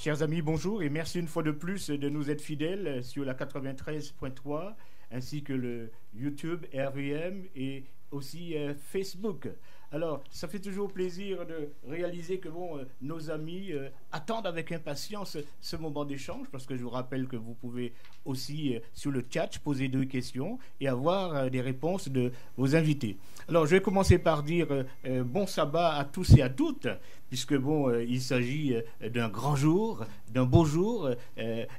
Chers amis, bonjour et merci une fois de plus de nous être fidèles sur la 93.3 ainsi que le YouTube, RVM et aussi Facebook. Alors, ça fait toujours plaisir de réaliser que nos amis attendent avec impatience ce moment d'échange parce que je vous rappelle que vous pouvez aussi sur le chat poser 2 questions et avoir des réponses de vos invités. Alors, je vais commencer par dire bon sabbat à tous et à toutes puisque il s'agit d'un grand jour, d'un beau jour,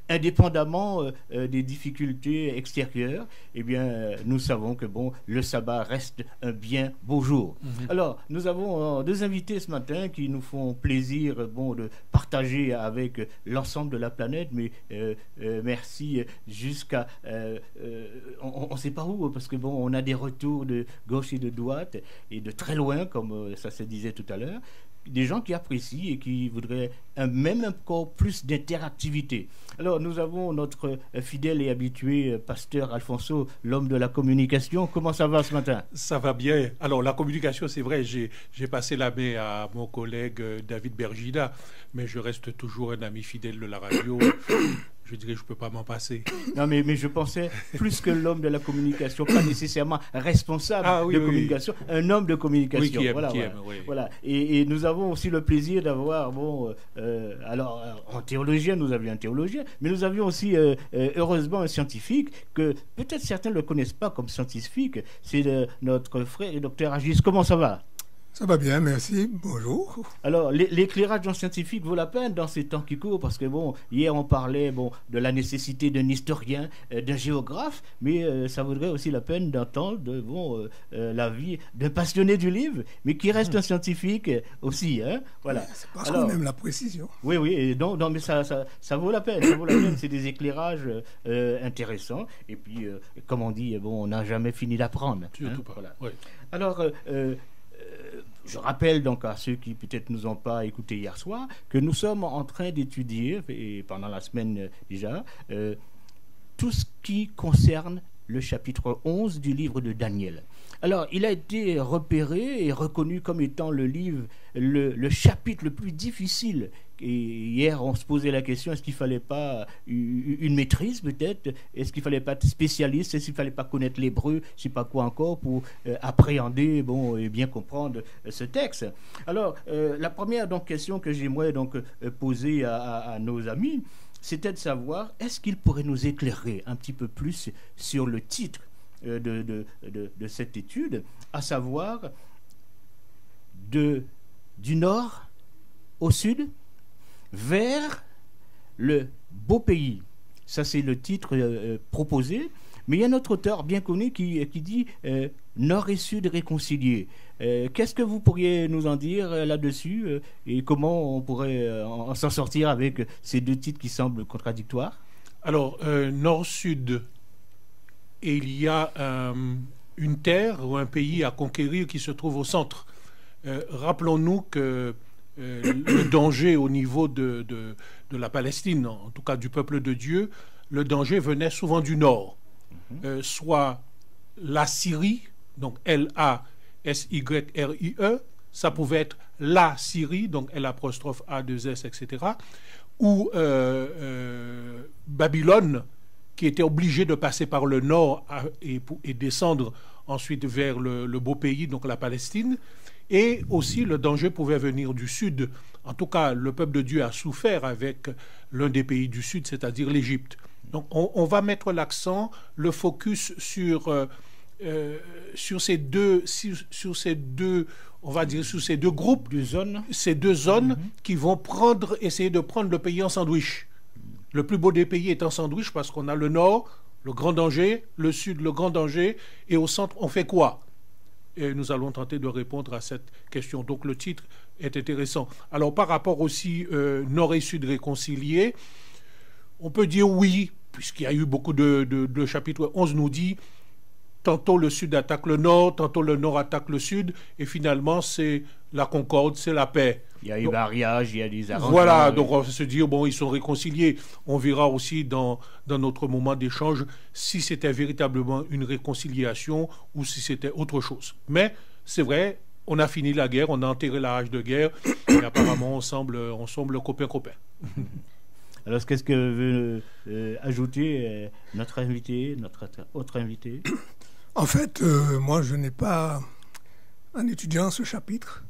indépendamment des difficultés extérieures. Eh bien, nous savons que le sabbat reste un bien beau jour. Alors, nous avons 2 invités ce matin qui nous font plaisir de partager avec l'ensemble de la planète, mais merci jusqu'à on ne sait pas où parce que on a des retours de gauche et de droite et de très loin comme ça se disait tout à l'heure. Des gens qui apprécient et qui voudraient même encore plus d'interactivité. Alors, nous avons notre fidèle et habitué pasteur Alfonso, l'homme de la communication. Comment ça va ce matin? Ça va bien. Alors, la communication, c'est vrai, j'ai passé la main à mon collègue David Bergida, mais je reste toujours un ami fidèle de la radio. Je dirais que je ne peux pas m'en passer. Non, mais je pensais plus que l'homme de la communication, pas nécessairement responsable de communication, un homme de communication. Oui, qui aime, voilà. Et nous avons aussi le plaisir d'avoir, alors en théologien, nous avions un théologien, mais nous avions aussi, heureusement, un scientifique que peut-être certains ne le connaissent pas comme scientifique. C'est notre frère et docteur Agis. Comment ça va? Ça va bien, merci. Bonjour. Alors, l'éclairage scientifique vaut la peine dans ces temps qui courent parce que, hier on parlait de la nécessité d'un historien, d'un géographe, mais ça vaudrait aussi la peine d'entendre la vie d'un passionné du livre, mais qui reste un scientifique aussi. Hein, voilà. C'est parce qu'on aime la précision. Oui, et non, mais ça vaut la peine. Ça vaut la peine. C'est des éclairages intéressants. Et puis, comme on dit, on n'a jamais fini d'apprendre. Surtout pas. Voilà. Oui. Alors, je rappelle donc à ceux qui peut-être nous ont pas écouté hier soir que nous sommes en train d'étudier, et pendant la semaine déjà, tout ce qui concerne le chapitre 11 du livre de Daniel. Alors, il a été repéré et reconnu comme étant le livre, le chapitre le plus difficile. Et hier, on se posait la question, est-ce qu'il ne fallait pas une maîtrise peut-être? Est-ce qu'il ne fallait pas être spécialiste? Est-ce qu'il ne fallait pas connaître l'hébreu? Je ne sais pas quoi encore pour appréhender et bien comprendre ce texte. Alors, la première question que j'aimerais poser à nos amis, c'était de savoir, est-ce qu'ils pourraient nous éclairer un petit peu plus sur le titre de cette étude, à savoir du nord au sud, vers le beau pays. Ça, c'est le titre proposé. Mais il y a un autre auteur bien connu qui dit nord et sud réconciliés. Qu'est-ce que vous pourriez nous en dire là-dessus et comment on pourrait s'en sortir avec ces 2 titres qui semblent contradictoires? Alors, nord-sud, et il y a une terre ou un pays à conquérir qui se trouve au centre. Rappelons-nous que le danger au niveau de la Palestine, en tout cas du peuple de Dieu, le danger venait souvent du nord. Soit la Syrie, donc L-A-S-Y-R-I-E, ça pouvait être la Syrie, donc L''A'-A'-S, etc., ou Babylone, qui était obligé de passer par le nord et descendre ensuite vers le beau pays, donc la Palestine. Et aussi, le danger pouvait venir du sud. En tout cas, le peuple de Dieu a souffert avec l'un des pays du sud, c'est-à-dire l'Égypte. Donc, on va mettre l'accent, le focus sur ces deux, on va dire, sur ces 2 groupes, ces 2 zones qui vont essayer de prendre le pays en sandwich. Le plus beau des pays est en sandwich parce qu'on a le nord, le grand danger, le sud, le grand danger, et au centre, on fait quoi? Et nous allons tenter de répondre à cette question. Donc le titre est intéressant. Alors par rapport aussi nord et sud réconciliés, on peut dire oui, puisqu'il y a eu beaucoup de chapitres. 11 nous dit tantôt le sud attaque le nord, tantôt le nord attaque le sud, et finalement c'est la concorde, c'est la paix. Il y a eu mariage, il y a des arrangements. Voilà, donc on va se dire, ils sont réconciliés. On verra aussi dans notre moment d'échange si c'était véritablement une réconciliation ou si c'était autre chose. Mais c'est vrai, on a fini la guerre, on a enterré la hache de guerre, et apparemment on semble copain-copain. Alors, qu'est-ce que veut ajouter notre invité, notre autre invité? En fait, moi, je n'ai pas, en étudiant ce chapitre,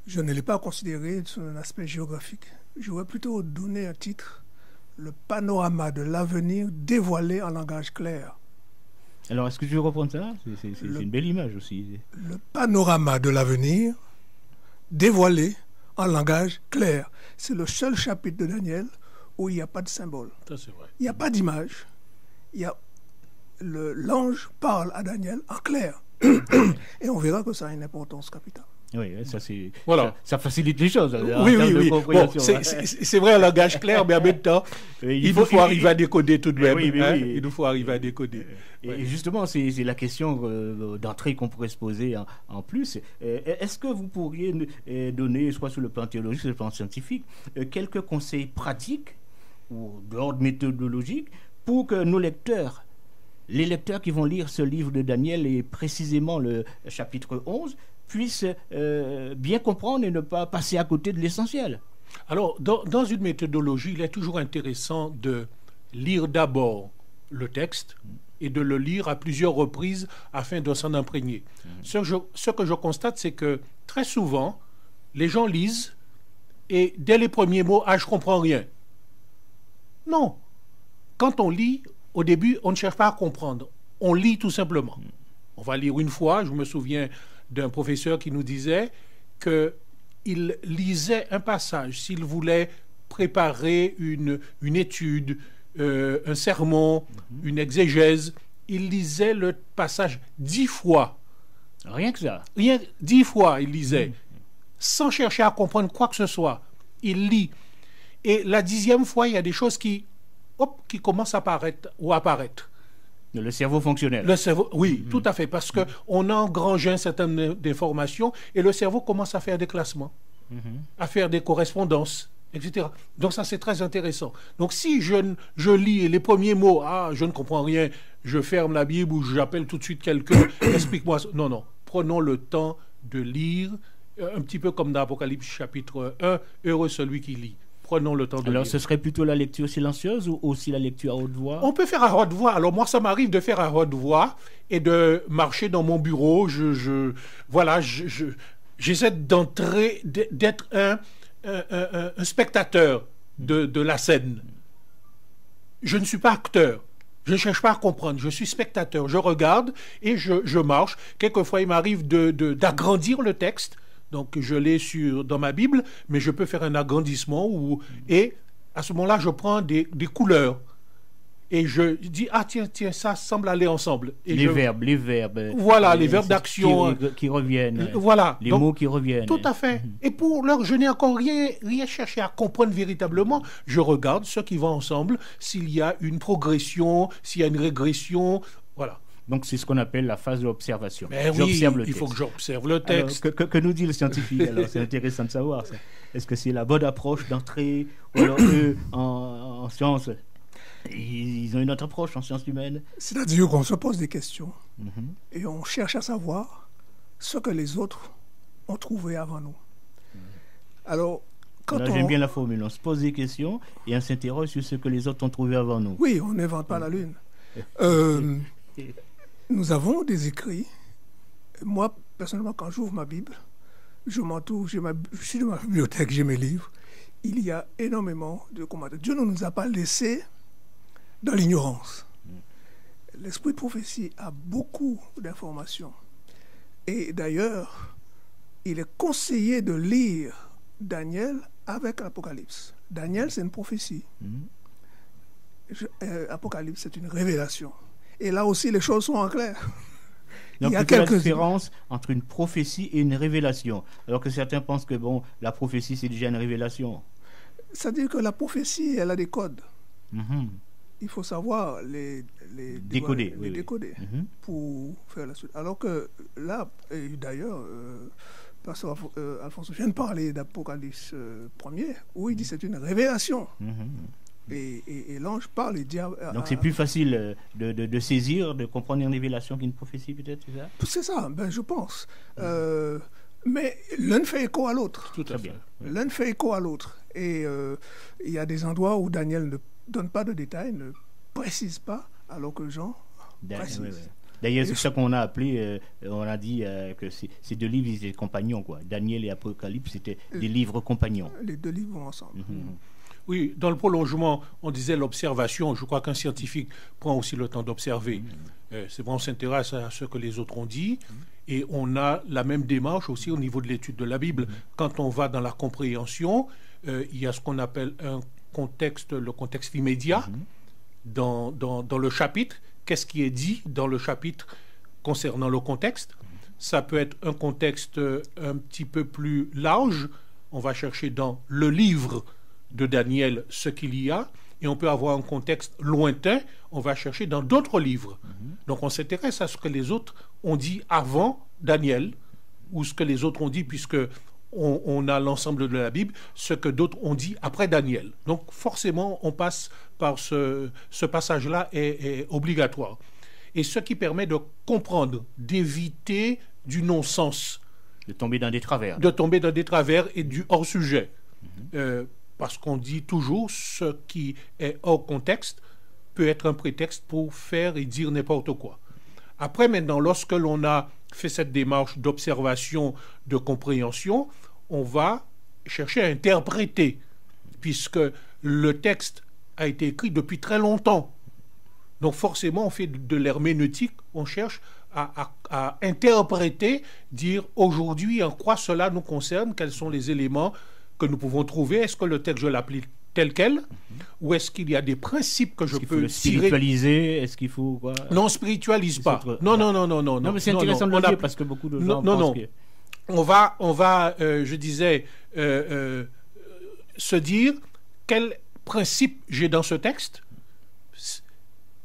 je ne l'ai pas considéré sur un aspect géographique. J'aurais plutôt donné un titre, le panorama de l'avenir dévoilé en langage clair. Alors, est-ce que tu veux reprendre ça? C'est une belle image aussi. Le panorama de l'avenir dévoilé en langage clair. C'est le seul chapitre de Daniel où il n'y a pas de symbole. Ça, c'est vrai. Il n'y a pas d'image. L'ange parle à Daniel en clair. Et on verra que ça a une importance capitale. Oui, ça c'est voilà. Ça facilite les choses. Oui. Bon, c'est vrai un langage clair, mais en même temps, il nous faut arriver à décoder tout de même. Il nous faut arriver à décoder. Et justement, c'est la question d'entrée qu'on pourrait se poser en plus. Est-ce que vous pourriez donner, soit sur le plan théologique, sur le plan scientifique, quelques conseils pratiques ou d'ordre méthodologique pour que nos lecteurs, les lecteurs qui vont lire ce livre de Daniel et précisément le chapitre 11, puissent bien comprendre et ne pas passer à côté de l'essentiel? Alors, dans une méthodologie, il est toujours intéressant de lire d'abord le texte et de le lire à plusieurs reprises afin de s'en imprégner. Ce que je constate, c'est que très souvent, les gens lisent et dès les premiers mots, « Ah, je ne comprends rien ». Non. Quand on lit, au début, on ne cherche pas à comprendre. On lit tout simplement. On va lire une fois, je me souviens d'un professeur qui nous disait qu'il lisait un passage s'il voulait préparer une étude, un sermon, une exégèse. Il lisait le passage 10 fois. Rien que ça. 10 fois, il lisait, sans chercher à comprendre quoi que ce soit. Il lit. Et la 10e fois, il y a des choses qui commencent à apparaître. Le cerveau fonctionnel. Le cerveau, oui, tout à fait, parce qu'on a engrangé un certain nombre d'informations et le cerveau commence à faire des classements, à faire des correspondances, etc. Donc ça, c'est très intéressant. Donc si je lis les premiers mots, je ne comprends rien, je ferme la Bible ou j'appelle tout de suite quelqu'un, explique-moi. Non, prenons le temps de lire, un petit peu comme dans Apocalypse chapitre 1, heureux celui qui lit. Prenons le temps de lire. Alors, ce serait plutôt la lecture silencieuse ou aussi la lecture à haute voix? On peut faire à haute voix. Alors, moi, ça m'arrive de faire à haute voix et de marcher dans mon bureau. J'essaie d'entrer, d'être un spectateur de la scène. Je ne suis pas acteur. Je ne cherche pas à comprendre. Je suis spectateur. Je regarde et je marche. Quelquefois, il m'arrive d'agrandir le texte. Donc, je l'ai dans ma Bible, mais je peux faire un agrandissement et à ce moment-là, je prends des couleurs et je dis, tiens, ça semble aller ensemble. Et les verbes. Voilà, les verbes d'action. Qui reviennent. Voilà. Les mots qui reviennent. Tout à fait. Et pour l'heure, je n'ai encore rien cherché à comprendre véritablement. Je regarde ce qui va ensemble, s'il y a une progression, s'il y a une régression. Voilà. Donc, c'est ce qu'on appelle la phase d'observation. J'observe le texte. Il faut que j'observe le texte. Alors, que nous dit le scientifique? Alors, c'est intéressant de savoir ça. Est-ce que c'est la bonne approche d'entrée? Ou alors, eux, en sciences, ils ont une autre approche en sciences humaines? C'est-à-dire qu'on se pose des questions et on cherche à savoir ce que les autres ont trouvé avant nous. Alors, j'aime bien la formule. On se pose des questions et on s'interroge sur ce que les autres ont trouvé avant nous. Oui, on n'invente pas la Lune. Nous avons des écrits. Moi, personnellement, quand j'ouvre ma Bible, je m'entoure, je suis dans ma bibliothèque, j'ai mes livres. Il y a énormément de commentaires. Dieu ne nous a pas laissés dans l'ignorance. L'esprit de prophétie a beaucoup d'informations. Et d'ailleurs, il est conseillé de lire Daniel avec l'Apocalypse. Daniel, c'est une prophétie. Apocalypse, c'est une révélation. Et là aussi, les choses sont en clair. Donc, il y a la différence entre une prophétie et une révélation. Alors que certains pensent que la prophétie, c'est déjà une révélation. C'est-à-dire que la prophétie, elle a des codes. Il faut savoir les décoder pour faire la suite. Alors que là, et d'ailleurs, Pasteur Alphonse vient de parler d'Apocalypse 1er, où il dit que c'est une révélation. Et l'ange parle et dit... Donc c'est plus facile de saisir, de comprendre une révélation qu'une prophétie, peut-être, c'est ça? C'est ça, je pense. Mais l'un fait écho à l'autre. Tout à fait. L'un fait écho à l'autre. Et il y a des endroits où Daniel ne donne pas de détails, ne précise pas, alors que Jean précise. Oui, oui. D'ailleurs, c'est ça qu'on a appelé, on a dit que ces deux livres, ils étaient compagnons, quoi. Daniel et Apocalypse, c'était des livres compagnons. Les deux livres vont ensemble. Oui, dans le prolongement, on disait l'observation. Je crois qu'un scientifique prend aussi le temps d'observer. C'est vrai, on s'intéresse à ce que les autres ont dit, et on a la même démarche aussi au niveau de l'étude de la Bible. Quand on va dans la compréhension, il y a ce qu'on appelle un contexte, le contexte immédiat, dans le chapitre. Qu'est-ce qui est dit dans le chapitre concernant le contexte? Ça peut être un contexte un petit peu plus large. On va chercher dans le livre de Daniel ce qu'il y a, et on peut avoir un contexte lointain. On va chercher dans d'autres livres. Donc on s'intéresse à ce que les autres ont dit avant Daniel, ou ce que les autres ont dit, puisque on a l'ensemble de la Bible, ce que d'autres ont dit après Daniel. Donc forcément, on passe par ce passage-là est obligatoire. Et ce qui permet de comprendre, d'éviter du non-sens. De tomber dans des travers. De tomber dans des travers et du hors-sujet. Parce qu'on dit toujours, ce qui est hors contexte peut être un prétexte pour faire et dire n'importe quoi. Après, maintenant, lorsque l'on a fait cette démarche d'observation, de compréhension, on va chercher à interpréter, puisque le texte a été écrit depuis très longtemps. Donc forcément, on fait de l'herméneutique, on cherche à interpréter, dire aujourd'hui en quoi cela nous concerne, quels sont les éléments que nous pouvons trouver. Est-ce que le texte, je l'applique tel quel, ou est-ce qu'il y a des principes que je peux le spiritualiser? Est-ce qu'il faut quoi? Non, on spiritualise pas. Non. Non, mais c'est intéressant de le dire parce que beaucoup de gens pensent que... On va, je disais, se dire quel principe j'ai dans ce texte,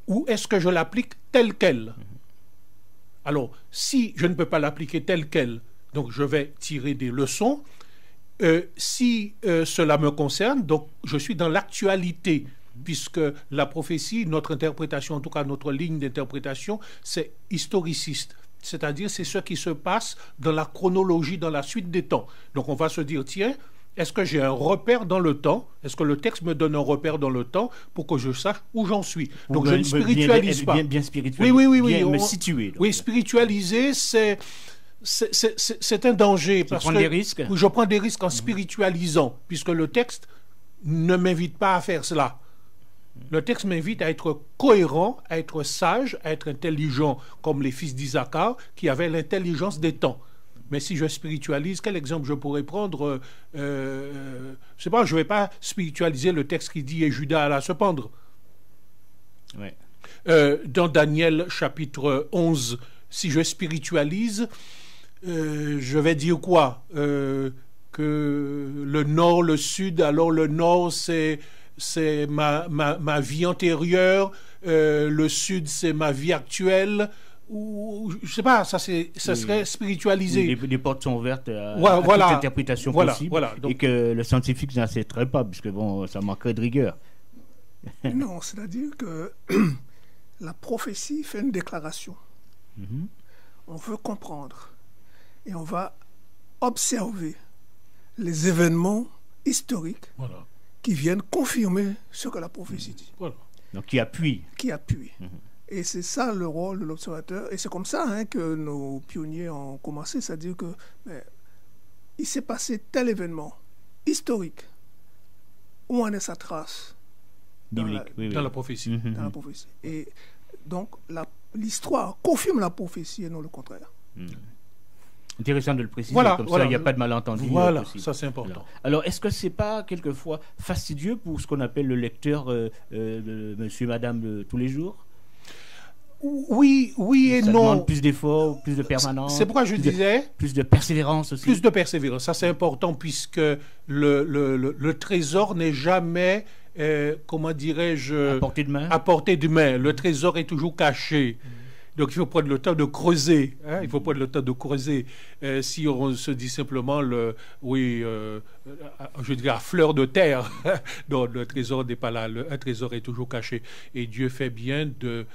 ou est-ce que je l'applique tel quel? Alors, si je ne peux pas l'appliquer tel quel, donc je vais tirer des leçons. Si cela me concerne, donc je suis dans l'actualité, puisque la prophétie, notre interprétation, en tout cas notre ligne d'interprétation, c'est historiciste. C'est-à-dire, c'est ce qui se passe dans la chronologie, dans la suite des temps. Donc on va se dire, tiens, est-ce que j'ai un repère dans le temps? Est-ce que le texte me donne un repère dans le temps pour que je sache où j'en suis? Donc je ne spiritualise pas. Bien spiritualiser. Oui. Bien me situer. Donc. Oui, spiritualiser, c'est un danger. Parce que des risques. Je prends des risques en spiritualisant, puisque le texte ne m'invite pas à faire cela. Le texte m'invite à être cohérent, à être sage, à être intelligent, comme les fils d'Isaacar, qui avaient l'intelligence des temps. Mais si je spiritualise, quel exemple je pourrais prendre? Je sais pas, je ne vais pas spiritualiser le texte qui dit « Et Judas alla se pendre ». Ouais. Dans Daniel chapitre 11, si je spiritualise, je vais dire quoi? Que le nord, le sud, alors le nord c'est ma vie antérieure, le sud c'est ma vie actuelle, ou je sais pas, ça serait spiritualisé. Les portes sont ouvertes à toute interprétation possible, donc, et que le scientifique n'accepterait pas, puisque bon, ça manquerait de rigueur. Non, c'est-à-dire que la prophétie fait une déclaration. On veut comprendre et on va observer les événements historiques qui viennent confirmer ce que la prophétie dit. Donc qui appuie. Et c'est ça le rôle de l'observateur. Et c'est comme ça que nos pionniers ont commencé, c'est-à-dire que il s'est passé tel événement historique. Où en est sa trace dans la prophétie. Dans la prophétie. Et donc l'histoire confirme la prophétie et non le contraire. Intéressant de le préciser, comme ça il n'y a pas de malentendu. Voilà, ça c'est important. Alors est-ce que c'est pas quelquefois fastidieux pour ce qu'on appelle le lecteur de monsieur, madame de tous les jours? Oui et ça non. Demande plus d'efforts, plus de permanence. C'est pourquoi je disais... Plus de persévérance aussi. Plus de persévérance, ça c'est important, puisque le trésor n'est jamais, comment dirais-je... À portée de main. Le trésor est toujours caché. Donc il faut prendre le temps de creuser. Il faut prendre le temps de creuser. Si on se dit simplement, je dirais à fleur de terre, non, le trésor n'est pas là. Un trésor est toujours caché. Et Dieu fait bien de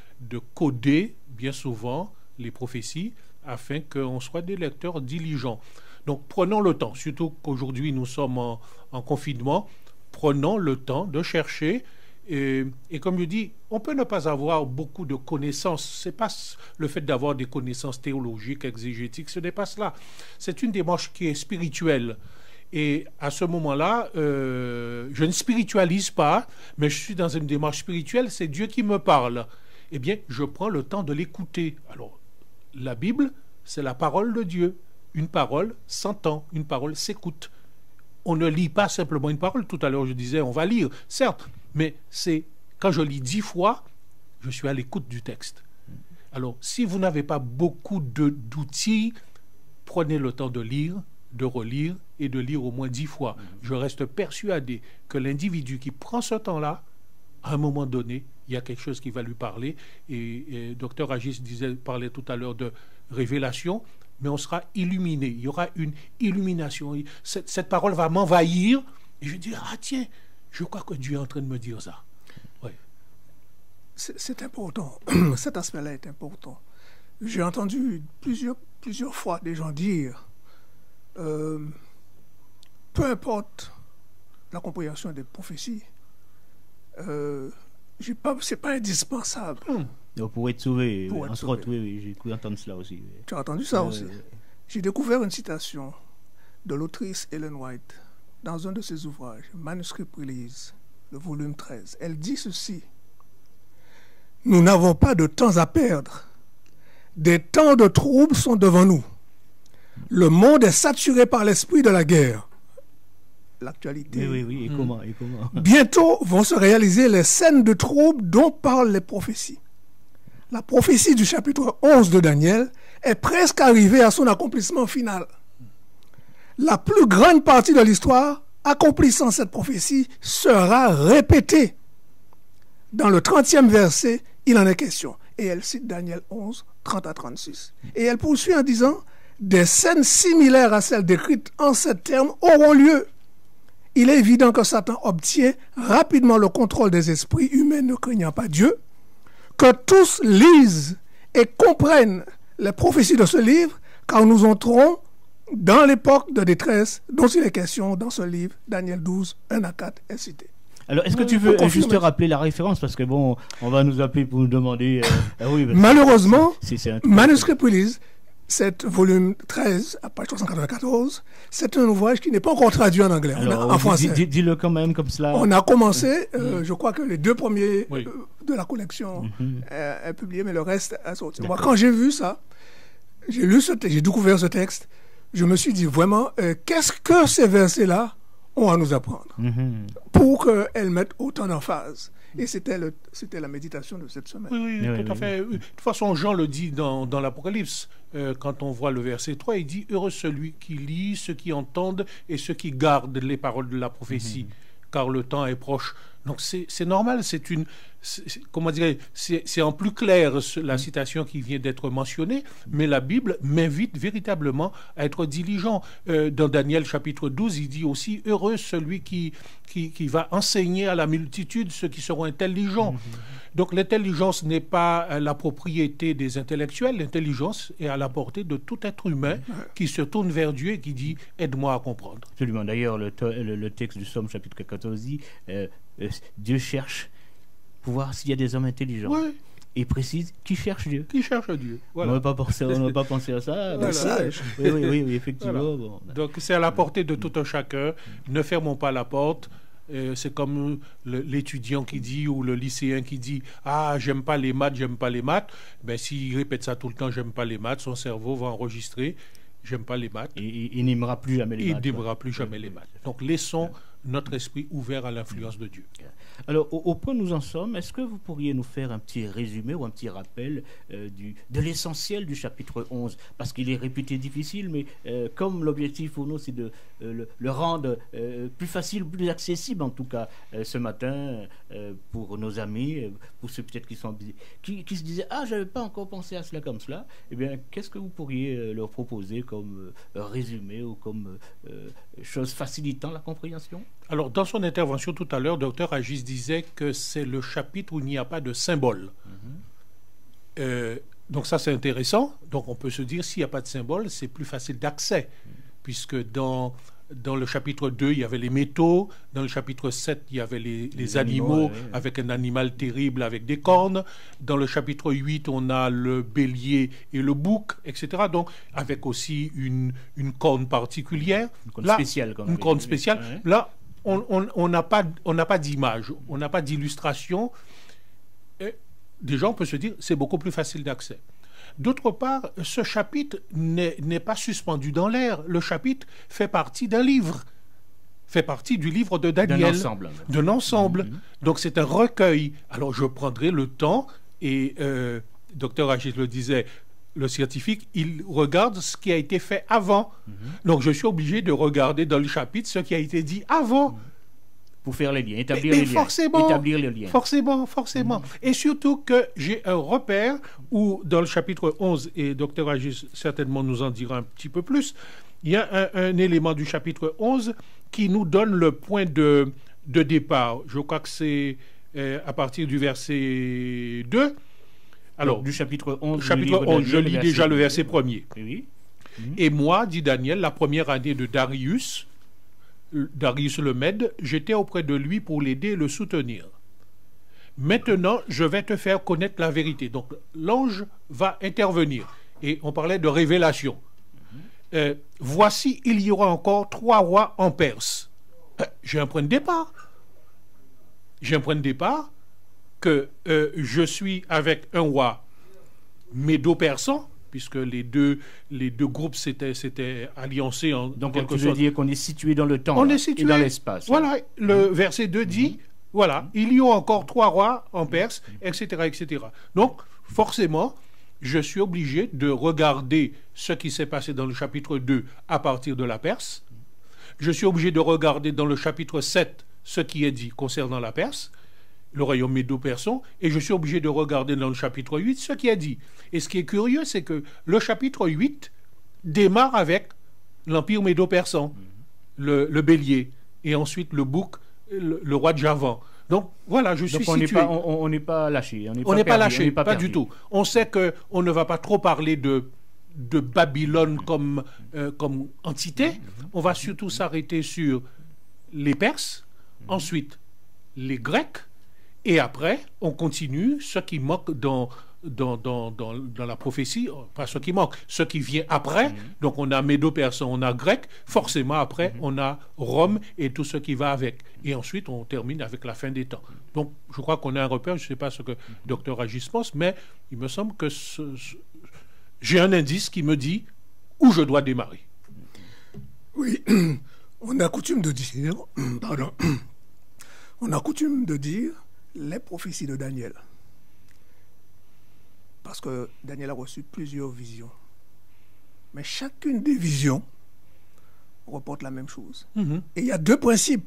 coder, bien souvent, les prophéties, afin qu'on soit des lecteurs diligents. Donc prenons le temps, surtout qu'aujourd'hui nous sommes en confinement. prenons le temps de chercher. Et comme je dis, on peut ne pas avoir beaucoup de connaissances. Ce n'est pas le fait d'avoir des connaissances théologiques, exégétiques, ce n'est pas cela. C'est une démarche qui est spirituelle. Et à ce moment-là, je ne spiritualise pas, mais je suis dans une démarche spirituelle, c'est Dieu qui me parle. Eh bien, je prends le temps de l'écouter. Alors, la Bible, c'est la parole de Dieu. Une parole s'entend, une parole s'écoute. On ne lit pas simplement une parole. Tout à l'heure, je disais, on va lire, certes, mais c'est quand je lis 10 fois, je suis à l'écoute du texte. Alors, si vous n'avez pas beaucoup d'outils, prenez le temps de lire, de relire et de lire au moins 10 fois. Je reste persuadé que l'individu qui prend ce temps-là, à un moment donné, il y a quelque chose qui va lui parler. Et Dr Agis parlait tout à l'heure de révélation, mais on sera illuminé. Il y aura une illumination. Cette parole va m'envahir et je vais dire, ah tiens, je crois que Dieu est en train de me dire ça. Oui. C'est important. Cet aspect-là est important. J'ai entendu plusieurs fois des gens dire peu importe la compréhension des prophéties, c'est pas indispensable. Pour être sauvé, Pour être entre sauvé. autres, oui, j'ai cru entendre cela aussi. Oui. Tu as entendu ça aussi? J'ai découvert une citation de l'autrice Ellen White dans un de ses ouvrages, Manuscript Release, le volume 13. Elle dit ceci: nous n'avons pas de temps à perdre. Des temps de troubles sont devant nous. Le monde est saturé par l'esprit de la guerre. L'actualité. Oui. Et comment Bientôt vont se réaliser les scènes de troubles dont parlent les prophéties. La prophétie du chapitre 11 de Daniel est presque arrivée à son accomplissement final. La plus grande partie de l'histoire accomplissant cette prophétie sera répétée. Dans le 30e verset, il en est question. Et elle cite Daniel 11, 30 à 36. Et elle poursuit en disant: des scènes similaires à celles décrites en ces termes auront lieu. Il est évident que Satan obtient rapidement le contrôle des esprits humains ne craignant pas Dieu, que tous lisent et comprennent les prophéties de ce livre, car nous entrons dans l'époque de détresse dont il est question dans ce livre, Daniel 12, 1 à 4 est cité. Alors, est-ce que tu veux juste rappeler la référence? Parce que bon, on va nous appeler pour nous demander... oui, malheureusement, c'est Manuscript Release, cet volume 13, à page 394, c'est un ouvrage qui n'est pas encore traduit en anglais, en français. Dis-le quand même comme cela. On a commencé, je crois que les 2 premiers de la collection est publié, mais le reste est sorti. Moi, quand j'ai vu ça, j'ai découvert ce texte, je me suis dit vraiment, qu'est-ce que ces versets-là ont à nous apprendre pour qu'elles mettent autant d'emphase. Et c'était la méditation de cette semaine. Oui, tout à fait. De toute façon, Jean le dit dans l'Apocalypse, quand on voit le verset 3, il dit « Heureux celui qui lit, ceux qui entendent et ceux qui gardent les paroles de la prophétie, car le temps est proche. » Donc c'est normal, c'est en plus clair la citation qui vient d'être mentionnée, mais la Bible m'invite véritablement à être diligent. Dans Daniel chapitre 12, il dit aussi « Heureux celui qui va enseigner à la multitude ceux qui seront intelligents. » Donc l'intelligence n'est pas la propriété des intellectuels, l'intelligence est à la portée de tout être humain qui se tourne vers Dieu et qui dit « Aide-moi à comprendre. » Absolument. D'ailleurs, le texte du Somme chapitre 14 dit Dieu cherche pour voir s'il y a des hommes intelligents. Oui. Et précise qui cherche Dieu. Qui cherche Dieu. Voilà. On n'a pas pensé à ça. Voilà. Oui, effectivement. Voilà. Bon. Donc c'est à la portée de tout un chacun. Ne fermons pas la porte. C'est comme l'étudiant qui dit ou le lycéen qui dit « Ah, j'aime pas les maths. » Ben, s'il répète ça tout le temps « J'aime pas les maths », son cerveau va enregistrer « J'aime pas les maths ». Il n'aimera plus jamais les maths. Il n'aimera plus jamais les maths. Donc laissons notre esprit ouvert à l'influence de Dieu. Alors, au point où nous en sommes, est-ce que vous pourriez nous faire un petit résumé ou un petit rappel de l'essentiel du chapitre 11? Parce qu'il est réputé difficile, mais comme l'objectif pour nous, c'est de le rendre plus facile, plus accessible, en tout cas, ce matin, pour nos amis, pour ceux peut-être qui se disaient « Ah, je n'avais pas encore pensé à cela comme cela », eh bien, qu'est-ce que vous pourriez leur proposer comme résumé ou comme chose facilitant la compréhension? Alors, dans son intervention tout à l'heure, Dr Agis disait que c'est le chapitre où il n'y a pas de symbole. Donc ça, c'est intéressant. Donc on peut se dire, s'il n'y a pas de symbole, c'est plus facile d'accès, puisque dans Dans le chapitre 2, il y avait les métaux. Dans le chapitre 7, il y avait les animaux, avec un animal terrible avec des cornes. Dans le chapitre 8, on a le bélier et le bouc, etc. Donc, avec aussi une corne particulière. Une corne spéciale. Une corne spéciale. Ouais. Là, on n'a pas d'image, on n'a pas d'illustration. Déjà, on peut se dire c'est beaucoup plus facile d'accès. D'autre part, ce chapitre n'est pas suspendu dans l'air. Le chapitre fait partie d'un livre, fait partie du livre de Daniel. D'un ensemble. Donc c'est un recueil. Alors je prendrai le temps, et Dr Agis le disait, le scientifique, il regarde ce qui a été fait avant. Donc je suis obligé de regarder dans le chapitre ce qui a été dit avant. Pour faire les liens, établir les liens. Forcément. Et surtout que j'ai un repère où, dans le chapitre 11, et Dr Agis certainement nous en dira un petit peu plus, il y a un élément du chapitre 11 qui nous donne le point de départ. Je crois que c'est à partir du verset 2. Alors, donc, du chapitre 11, je lis déjà le verset 1er. Oui. Et moi, dit Daniel, la première année de Darius le Mède, j'étais auprès de lui pour l'aider et le soutenir. Maintenant, je vais te faire connaître la vérité. Donc, l'ange va intervenir. Et on parlait de révélation. Voici, il y aura encore 3 rois en Perse. J'ai un point de départ. Que je suis avec un roi médo-persan, puisque les deux groupes s'étaient alliancés en donc quelque sorte. Donc, tu veux dire qu'on est situé dans le temps et dans l'espace. Voilà, le verset 2 dit, voilà, il y a encore 3 rois en Perse, etc. Donc, forcément, je suis obligé de regarder ce qui s'est passé dans le chapitre 2 à partir de la Perse. Je suis obligé de regarder dans le chapitre 7 ce qui est dit concernant la Perse, le royaume médo-persan, et je suis obligé de regarder dans le chapitre 8 ce qui est dit. Et ce qui est curieux, c'est que le chapitre 8 démarre avec l'empire médo-persan, le bélier, et ensuite le bouc, le roi de Javan. Donc voilà, je suis situé. On n'est pas lâché. On n'est pas lâché, pas du tout. On sait qu'on ne va pas trop parler de Babylone comme entité. On va surtout s'arrêter sur les Perses, ensuite les Grecs, et après, on continue ce qui manque dans la prophétie, pas ce qui manque, ce qui vient après. Donc on a médo-persan, on a grec, forcément après on a Rome et tout ce qui va avec. Et ensuite on termine avec la fin des temps. Donc je crois qu'on a un repère, je ne sais pas ce que Dr Agis pense, mais il me semble que j'ai un indice qui me dit où je dois démarrer. Oui, on a coutume de dire, les prophéties de Daniel. Parce que Daniel a reçu plusieurs visions. Mais chacune des visions reporte la même chose. Et il y a 2 principes.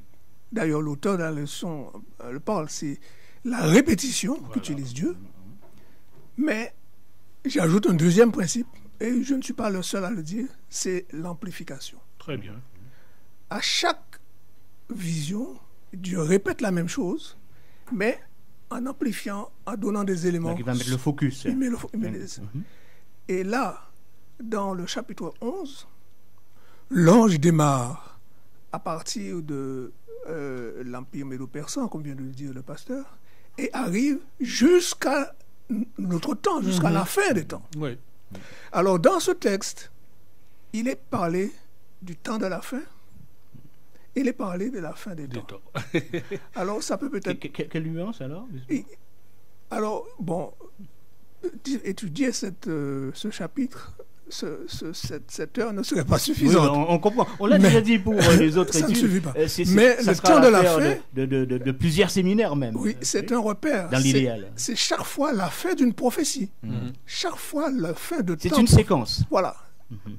D'ailleurs, l'auteur de la leçon le parle, c'est la répétition qu'utilise Dieu. Mais j'ajoute un 2e principe, et je ne suis pas le seul à le dire, c'est l'amplification. Très bien. À chaque vision, Dieu répète la même chose, mais en amplifiant, en donnant des éléments. Donc il va mettre le focus. Et là, dans le chapitre 11, l'ange démarre à partir de l'Empire médo-persan, comme vient de le dire le pasteur, et arrive jusqu'à notre temps, jusqu'à la fin des temps. Oui. Alors, dans ce texte, il est parlé du temps de la fin, il est parlé de la fin des temps. Alors, ça peut peut-être... Quelle nuance, alors? Alors, bon, étudier ce chapitre, cette heure ne serait pas suffisante. Oui, on comprend. On l'a déjà dit pour les autres études. Ça ne suffit pas. Mais le temps de la fin... De plusieurs séminaires, même. Oui, c'est un repère. Dans l'idéal. C'est chaque fois la fin d'une prophétie. Chaque fois la fin de temps. C'est une séquence. Voilà,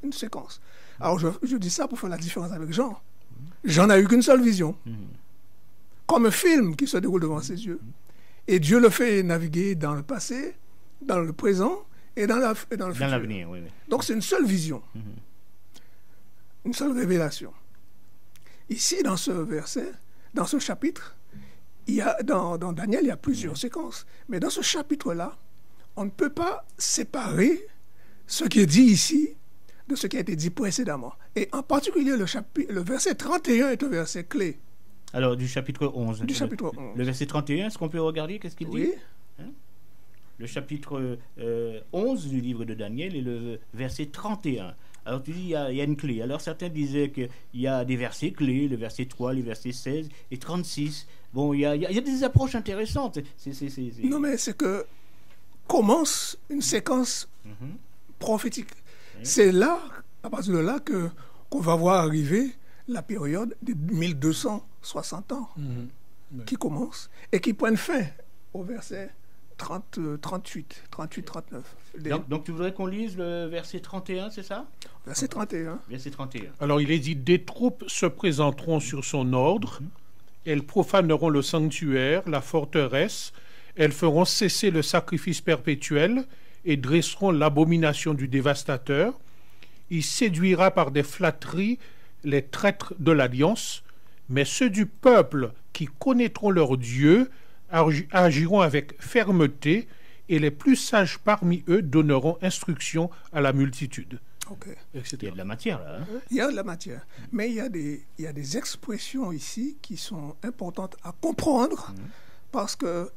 une séquence. Alors, je dis ça pour faire la différence avec Jean. Jean n'a eu qu'une seule vision. Comme un film qui se déroule devant ses yeux. Et Dieu le fait naviguer dans le passé, dans le présent et dans le futur. Dans l'avenir, oui. Donc c'est une seule vision. Une seule révélation. Ici, dans ce verset, dans ce chapitre, dans Daniel, il y a plusieurs séquences. Mais dans ce chapitre-là, on ne peut pas séparer ce qui est dit ici de ce qui a été dit précédemment. Et en particulier, le verset 31 est un verset clé. Alors, du chapitre 11. Du chapitre 11. Le verset 31, est-ce qu'on peut regarder? Qu'est-ce qu'il dit? Hein? Le chapitre 11 du livre de Daniel et le verset 31. Alors, tu dis, il y a une clé. Alors, certains disaient qu'il y a des versets clés, le verset 3, le verset 16 et 36. Bon, il y a des approches intéressantes. Non, mais c'est que commence une séquence prophétique. C'est là, à partir de là, qu'on va voir arriver la période de 1260 ans qui commence et qui prennent fin au verset 38, 39. Donc tu voudrais qu'on lise le verset 31, c'est ça? Verset 31. Verset 31. Alors il est dit, des troupes se présenteront sur son ordre, elles profaneront le sanctuaire, la forteresse, elles feront cesser le sacrifice perpétuel et dresseront l'abomination du dévastateur. Il séduira par des flatteries les traîtres de l'alliance, mais ceux du peuple qui connaîtront leur Dieu agiront avec fermeté, et les plus sages parmi eux donneront instruction à la multitude. Okay. Il y a de la matière là. Hein? Il y a de la matière. Mais il y a des expressions ici qui sont importantes à comprendre parce que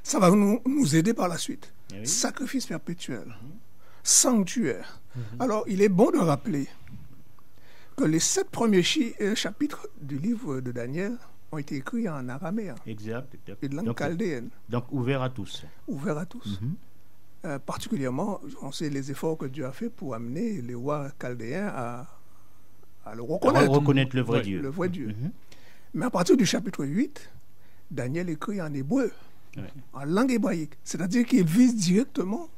ça va nous aider par la suite. Oui. Sacrifice perpétuel, sanctuaire. Alors, il est bon de rappeler que les 7 premiers chapitres du livre de Daniel ont été écrits en araméen. Exact. Et de langue chaldéenne. Donc, ouvert à tous. Ouvert à tous. Particulièrement, on sait les efforts que Dieu a fait pour amener les rois chaldéens à le reconnaître. À reconnaître le vrai Dieu. Le vrai Dieu. Mais à partir du chapitre 8, Daniel écrit en hébreu, en langue hébraïque. C'est-à-dire qu'il vise directement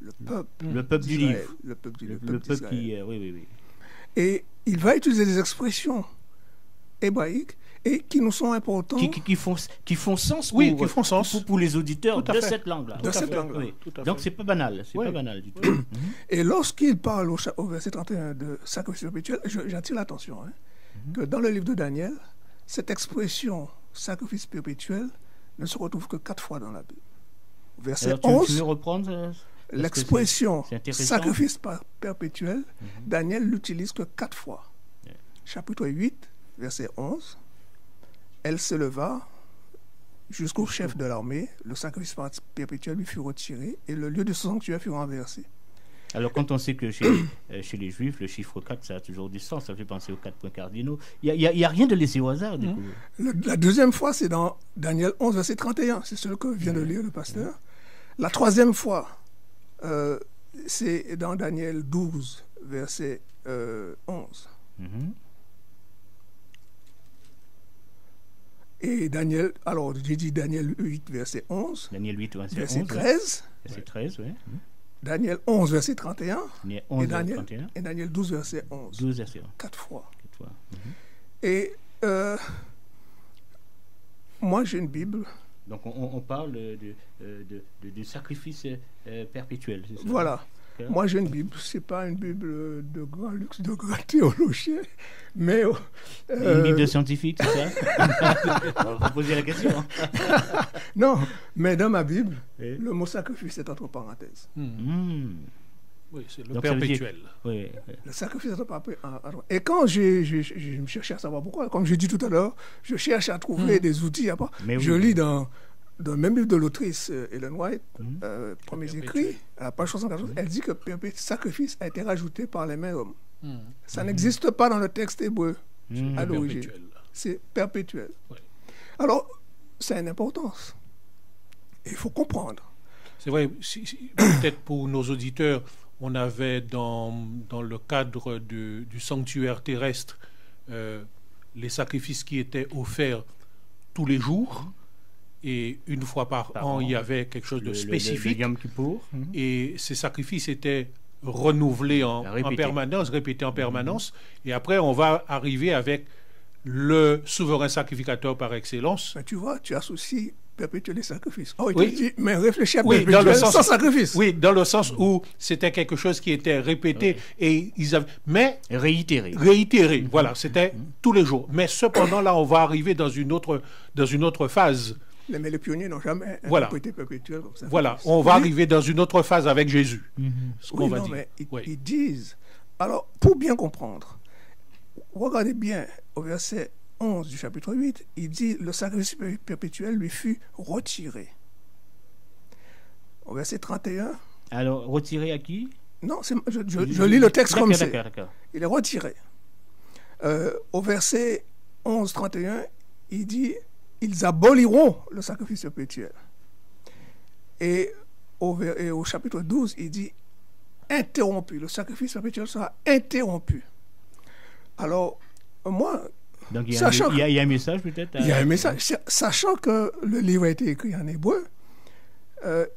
le peuple. Le peuple du livre. Le peuple du livre. Le peuple qui... oui. Et il va utiliser des expressions hébraïques et qui nous sont importantes. Qui font sens pour, qui font sens. Pour les auditeurs de cette langue-là. De cette langue-là. Oui. Donc, c'est pas banal. C'est pas banal du tout. Et lorsqu'il parle au verset 31 de sacrifice perpétuel, j'attire l'attention que dans le livre de Daniel, cette expression sacrifice perpétuel ne se retrouve que 4 fois dans la Bible. Verset 11. Tu veux reprendre l'expression sacrifice perpétuel, Daniel l'utilise que 4 fois. Chapitre 8, verset 11. Elle se leva jusqu'au chef de l'armée, le sacrifice perpétuel lui fut retiré et le lieu de son sanctuaire fut renversé. Alors, quand on sait que chez les Juifs, le chiffre 4, ça a toujours du sens, ça fait penser aux 4 points cardinaux. Il n'y a rien de laissé au hasard, du coup. La deuxième fois, c'est dans Daniel 11, verset 31. C'est ce que vient de lire le pasteur. La troisième fois, c'est dans Daniel 12, verset 11. Et Daniel, alors j'ai dit Daniel 8, verset 11. Daniel 8, verset 11. 13. Verset 13, oui. Daniel 11, verset 31. Et Daniel 12, verset 11. 12, verset 11. 4 fois. 4 fois. Et moi, j'ai une Bible. Donc, on parle de sacrifice perpétuel, c'est ça? Voilà. Okay. Moi, j'ai une Bible. Ce n'est pas une Bible de grand luxe, de grand théologien, mais... Une Bible de scientifique, c'est ça? On va poser la question. Non, mais dans ma Bible, le mot sacrifice est entre parenthèses. Oui, c'est le perpétuel. Oui. Le sacrifice est entre parenthèses. Et quand je cherchais à savoir pourquoi, comme je dis tout à l'heure, je cherche à trouver des outils. Je lis dans le même livre de l'autrice Ellen White, Premiers écrits, à la page 74, elle dit que sacrifice a été rajouté par les mêmes hommes. Ça n'existe pas dans le texte hébreu à l'origine. C'est perpétuel. Alors, ça a une importance. Et il faut comprendre. C'est vrai, peut-être pour nos auditeurs, on avait dans le cadre du sanctuaire terrestre les sacrifices qui étaient offerts tous les jours. Et une fois par an, il y avait quelque chose de spécifique. Le Yom Kippour. Et ces sacrifices étaient renouvelés en permanence, répétés en permanence. Et après, on va arriver avec le souverain sacrificateur par excellence. Mais tu vois, tu associes perpétuel et sacrifice. Oh, oui. Dit, mais réfléchis à perpétuel sans sacrifice. Oui, dans le sens où c'était quelque chose qui était répété et ils avaient... Mais réitéré, voilà, c'était tous les jours. Mais cependant, là, on va arriver dans une autre phase. Mais les pionniers n'ont jamais interprété perpétuel comme ça. Voilà, on va arriver dans une autre phase avec Jésus. Ce qu'on va dire. Mais ils disent, Alors, pour bien comprendre, regardez bien au verset 11 du chapitre 8, il dit le sacrifice perpétuel lui fut retiré. Au verset 31. Alors, retiré à qui? Non, je lis le texte comme c'est. D'accord. Il est retiré. Au verset 11, 31, il dit ils aboliront le sacrifice perpétuel. Et au chapitre 12, il dit interrompu. Le sacrifice perpétuel sera interrompu. Alors, moi, donc il y a un message peut-être. Il y a un message. Sachant que le livre a été écrit en hébreu,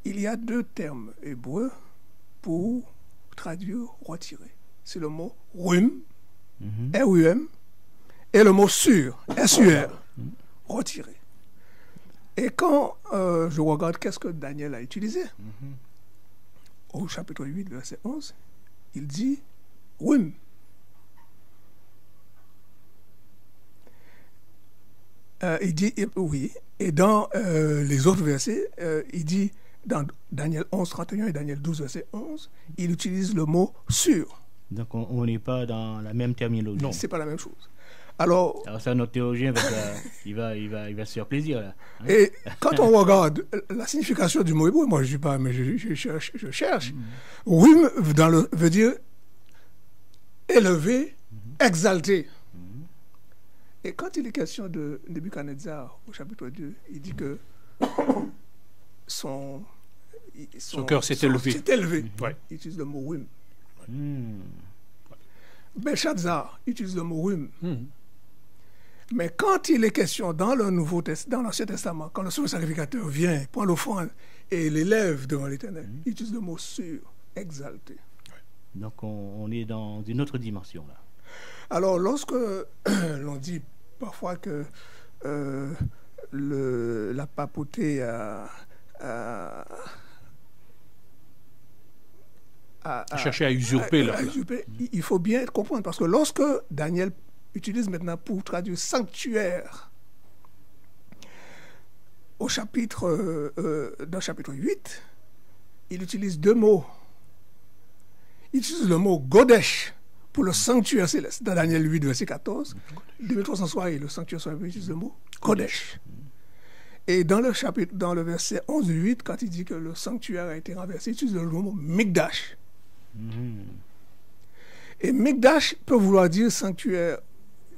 il y a deux termes hébreux pour traduire retirer. C'est le mot rum, R-U-M, et le mot sur, S-U-R, retirer. Et quand je regarde qu'est-ce que Daniel a utilisé, au chapitre 8, verset 11, il dit rum. Il dit, oui, et dans les autres versets, il dit, dans Daniel 11, 31 et Daniel 12, verset 11, il utilise le mot sur. Donc on n'est pas dans la même terminologie. Non, c'est pas la même chose. Alors ça, notre théologien, il va se faire plaisir là. Hein? Et quand on regarde la signification du mot hébreu, moi je ne dis pas, mais je cherche. Rum veut dire élevé, exalté. Et quand il est question de Nebuchadnezzar au chapitre 2, il dit que son cœur s'est élevé. Ouais. Il utilise le mot rum. Belshazzar utilise le mot rum. Mais quand il est question dans l'Ancien Testament, quand le sauveur sacrificateur vient, prend l'offrande et l'élève devant l'Éternel, il utilise le mot sur, exalté. Ouais. Donc on est dans une autre dimension là. Alors lorsque l'on dit parfois que la papauté a cherché à usurper il faut bien comprendre, parce que lorsque Daniel utilise maintenant pour traduire sanctuaire dans le chapitre 8, il utilise deux mots. Il utilise le mot Godesh pour le sanctuaire céleste. Dans Daniel 8, verset 14, 2300 soirées, le sanctuaire céleste utilise le mot Kodesh. Et dans le verset 11 du 8, quand il dit que le sanctuaire a été renversé, il utilise le mot Mikdash. Et Mikdash peut vouloir dire sanctuaire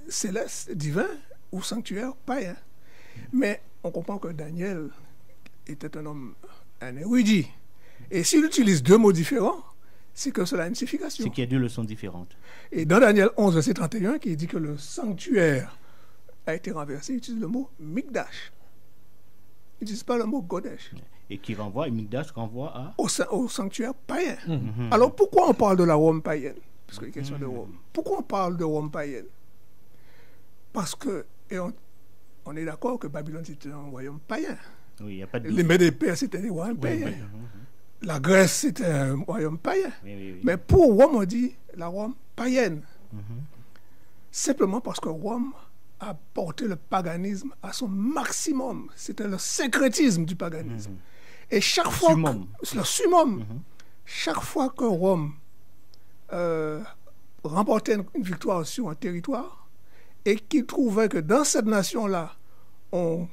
céleste, divin, ou sanctuaire païen. Mais on comprend que Daniel était un érudit. Et s'il utilise deux mots différents, c'est que cela a une signification. C'est qu'il y a deux leçons différentes. Et dans Daniel 11, verset 31, qui dit que le sanctuaire a été renversé, il utilise le mot Mikdash. Il n'utilise pas le mot Godesh. Et qui renvoie, et Mikdash renvoie à... au sanctuaire païen. Alors pourquoi on parle de la Rome païenne? Parce qu'il y a une question de Rome. Pourquoi on parle de Rome païenne? Parce que, et on est d'accord que Babylone c'était un royaume païen. Oui, il n'y a pas de... Les Mèdes et Perses c'était des royaumes païens. La Grèce c'était un royaume païen. Oui. Mais pour Rome, on dit la Rome païenne. Simplement parce que Rome a porté le paganisme à son maximum. C'était le syncrétisme du paganisme. Et chaque fois... le summum. Chaque fois que Rome remportait une victoire sur un territoire et qu'il trouvait que dans cette nation-là, on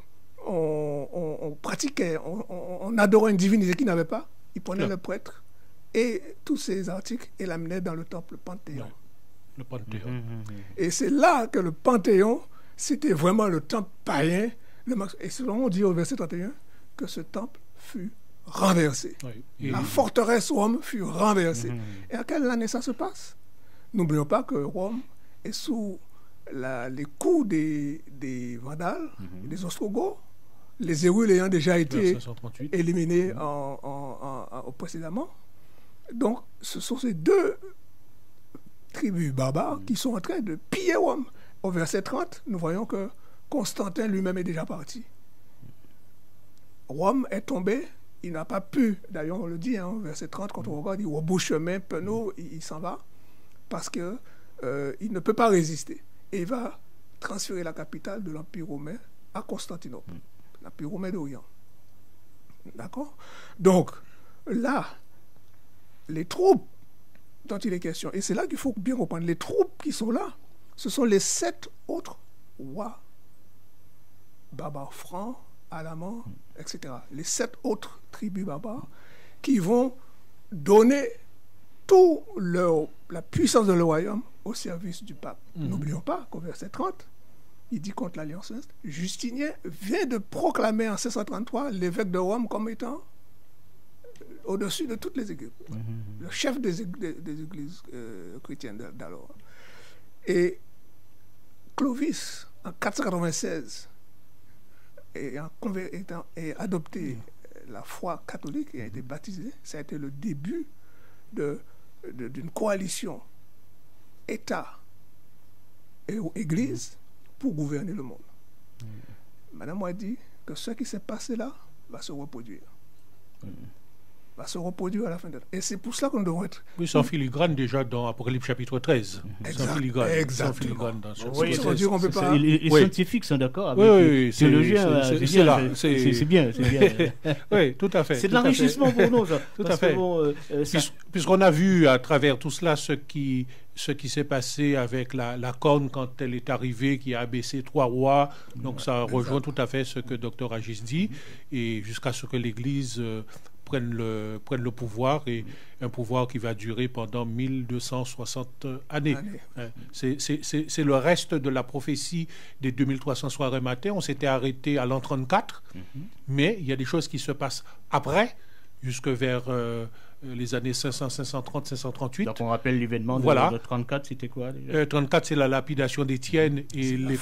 pratiquait, on adorait une divinité qu'il n'avait pas, il prenait le prêtre et tous ces articles et l'amenait dans le temple Panthéon. Le Panthéon. Et c'est là que le Panthéon, c'était vraiment le temple païen. Et selon on dit au verset 31 que ce temple fut renversé. La forteresse Rome fut renversée. Et à quelle année ça se passe? N'oublions pas que Rome est sous les coups des Vandales, des Ostrogoths, les Hérules ayant déjà été éliminés précédemment. Donc, ce sont ces deux tribus barbares qui sont en train de piller Rome. Au verset 30, nous voyons que Constantin lui-même est déjà parti. Rome est tombé, il n'a pas pu, d'ailleurs on le dit, au verset 30, quand on regarde, il rebouche chemin, penaud, il s'en va, parce qu'il ne peut pas résister. Et il va transférer la capitale de l'Empire romain à Constantinople, l'Empire romain d'Orient. D'accord? Donc, là, les troupes dont il est question. Et c'est là qu'il faut bien comprendre. Les troupes qui sont là, ce sont les 7 autres rois, barbares francs, alamans, etc. Les 7 autres tribus barbares qui vont donner toute la puissance de leur royaume au service du pape. N'oublions pas qu'au verset 30, il dit contre l'Alliance Sainte, Justinien vient de proclamer en 1633 l'évêque de Rome comme étant au-dessus de toutes les églises, le chef des églises chrétiennes d'alors. Et Clovis, en 496, ayant adopté la foi catholique et a été baptisé, ça a été le début d'une coalition État et Église pour gouverner le monde. Madame a dit que ce qui s'est passé là va se reproduire. Va se reproduire à la fin de... Et c'est pour cela que nous devons être... Oui, sans filigrane déjà dans Apocalypse chapitre 13. Sans filigrane. Exactement. Sans filigrane dans ce Oui, on peut pas... Les scientifiques sont d'accord avec oui, c'est bien. Oui, tout à fait. C'est de l'enrichissement pour nous, ça. Tout à fait. Puisqu'on a vu à travers tout cela ce qui s'est passé avec la corne quand elle est arrivée, qui a abaissé 3 rois. Donc ça rejoint tout à fait ce que Dr Agis dit, et jusqu'à ce que l'Église prenne le pouvoir, et un pouvoir qui va durer pendant 1260 années. C'est le reste de la prophétie des 2300 soirées matin. On s'était arrêté à l'an 34, mais il y a des choses qui se passent après, jusque vers les années 500, 530, 538. Donc on rappelle l'événement de 34, c'était quoi déjà 34, c'est la lapidation d'Étienne et les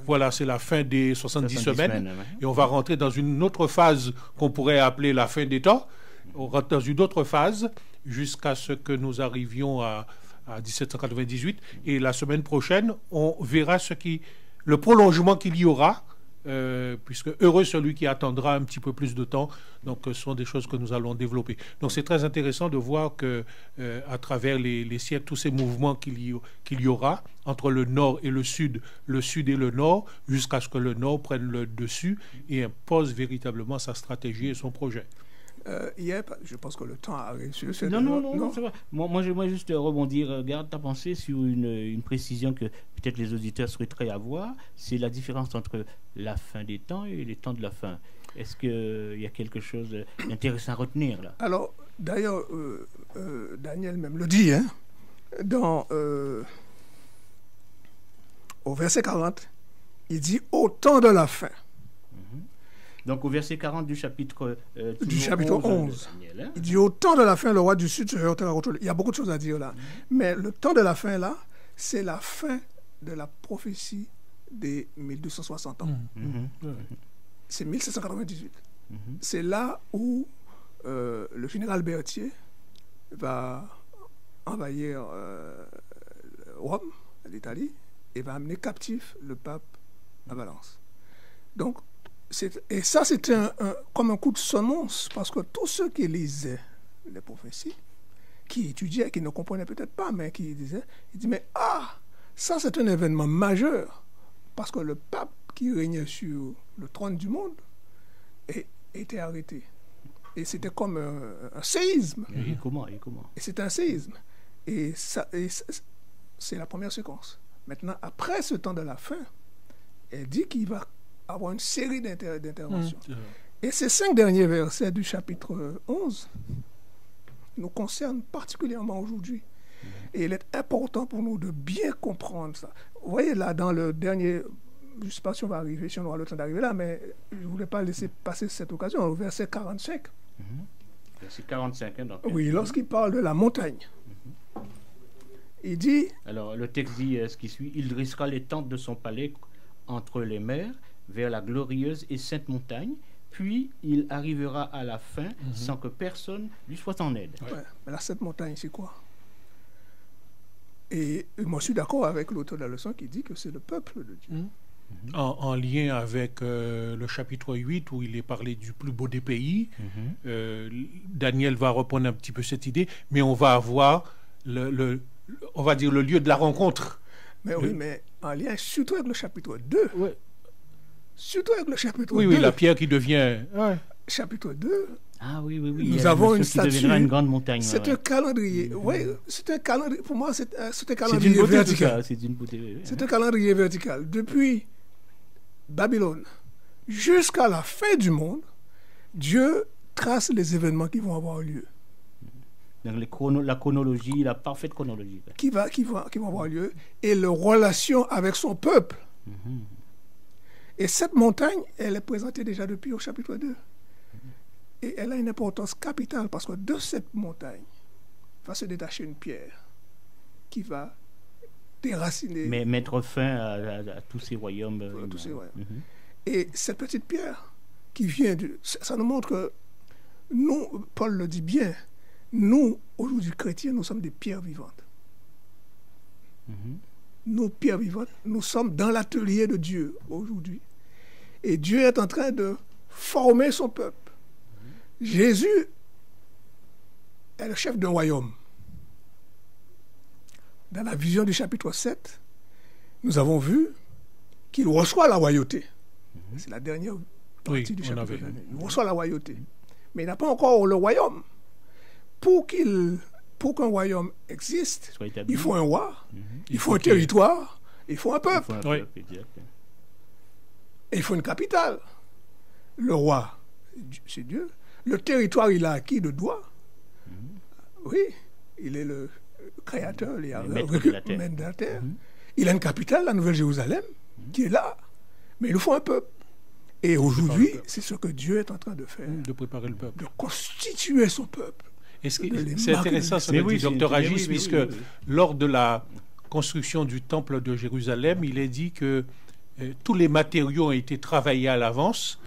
voilà, c'est la fin des 70 semaines. Et on va rentrer dans une autre phase qu'on pourrait appeler la fin des temps. On rentre dans une autre phase jusqu'à ce que nous arrivions à 1798. Et la semaine prochaine, on verra le prolongement qu'il y aura. Puisque heureux celui qui attendra un petit peu plus de temps. Donc ce sont des choses que nous allons développer. Donc c'est très intéressant de voir que à travers les siècles, tous ces mouvements qu'il y aura entre le nord et le sud et le nord, jusqu'à ce que le nord prenne le dessus et impose véritablement sa stratégie et son projet. Je pense que le temps arrive sur Non, c'est vrai. Moi, j'aimerais juste rebondir. Garde ta pensée sur une précision que peut-être les auditeurs souhaiteraient avoir. C'est la différence entre la fin des temps et les temps de la fin. Est-ce qu'il y a quelque chose d'intéressant à retenir là? Alors, d'ailleurs, Daniel même le dit, au verset 40, il dit « au temps de la fin ». Donc au verset 40 du chapitre 11, il dit « au temps de la fin, le roi du Sud se heurtera contre lui ». Il y a beaucoup de choses à dire là. Mais le temps de la fin là, c'est la fin de la prophétie des 1260 ans. C'est 1798. C'est là où le général Berthier va envahir Rome, l'Italie, et va amener captif le pape à Valence. Donc, et ça, c'était comme un coup de semonce, parce que tous ceux qui lisaient les prophéties, qui étudiaient, qui ne comprenaient peut-être pas, mais qui disaient, mais ça c'est un événement majeur, parce que le pape qui régnait sur le trône du monde était arrêté. Et c'était comme un séisme. Et comment Et c'est un séisme. Et c'est la première séquence. Maintenant, après ce temps de la fin, elle dit qu'il va avoir une série d'interventions. Et ces 5 derniers versets du chapitre 11 nous concernent particulièrement aujourd'hui. Et il est important pour nous de bien comprendre ça. Vous voyez là, dans le dernier, je ne sais pas si on va arriver, si on aura le temps d'arriver là, mais je ne voulais pas laisser passer cette occasion, au verset 45. Verset 45, donc. Oui, lorsqu'il parle de la montagne. Il dit... Alors, le texte dit ce qui suit, « Il dressera les tentes de son palais entre les mers, vers la glorieuse et sainte montagne, puis il arrivera à la fin sans que personne lui soit en aide. » Mais la sainte montagne, c'est quoi? Et moi, je suis d'accord avec l'auteur de la leçon qui dit que c'est le peuple de Dieu. En lien avec le chapitre 8, où il est parlé du plus beau des pays, Daniel va reprendre un petit peu cette idée, mais on va avoir on va dire le lieu de la rencontre. Mais oui, mais en lien surtout avec le chapitre 2. Ouais. Surtout avec le chapitre 2. Oui, la pierre qui devient... Chapitre 2. Ah oui, oui, oui. Nous Il y a avons ce une qui deviendra statue. une grande montagne. C'est ouais. un calendrier. Oui, c'est un calendrier. Pour moi, c'est un C'est une calendrier beauté, tout vertical. ça. C'est une beauté. Oui, C'est un calendrier vertical. Depuis Babylone jusqu'à la fin du monde, Dieu trace les événements qui vont avoir lieu. Donc la chronologie, la parfaite chronologie. Qui vont avoir lieu. Et leur relation avec son peuple. Et cette montagne, elle est présentée déjà depuis au chapitre 2. Et elle a une importance capitale parce que de cette montagne va se détacher une pierre qui va déraciner Mais mettre fin à tous ces royaumes. tous ces royaumes. Mhm. Et cette petite pierre qui vient de... Ça nous montre que nous, Paul le dit bien, nous, aujourd'hui chrétiens, nous sommes des pierres vivantes. Mhm. Nous, pierres vivantes, nous sommes dans l'atelier de Dieu aujourd'hui. Et Dieu est en train de former son peuple. Jésus est le chef d'un royaume. Dans la vision du chapitre 7, nous avons vu qu'il reçoit la royauté. C'est la dernière partie du chapitre 7. Il reçoit la royauté. Mais il n'a pas encore le royaume. Pour qu'un royaume existe, il faut un roi, il faut un territoire, il faut un peuple. Et il faut une capitale. Le roi, c'est Dieu. Le territoire, il a acquis de droit. Oui, il est le créateur, il est le maître de la terre. Il a une capitale, la Nouvelle-Jérusalem, qui est là. Mais il nous faut un peuple. Et aujourd'hui, c'est ce que Dieu est en train de faire. De préparer le peuple. De constituer son peuple. C'est intéressant ce que dit Dr Agis, puisque lors de la construction du temple de Jérusalem, il est dit que tous les matériaux ont été travaillés à l'avance.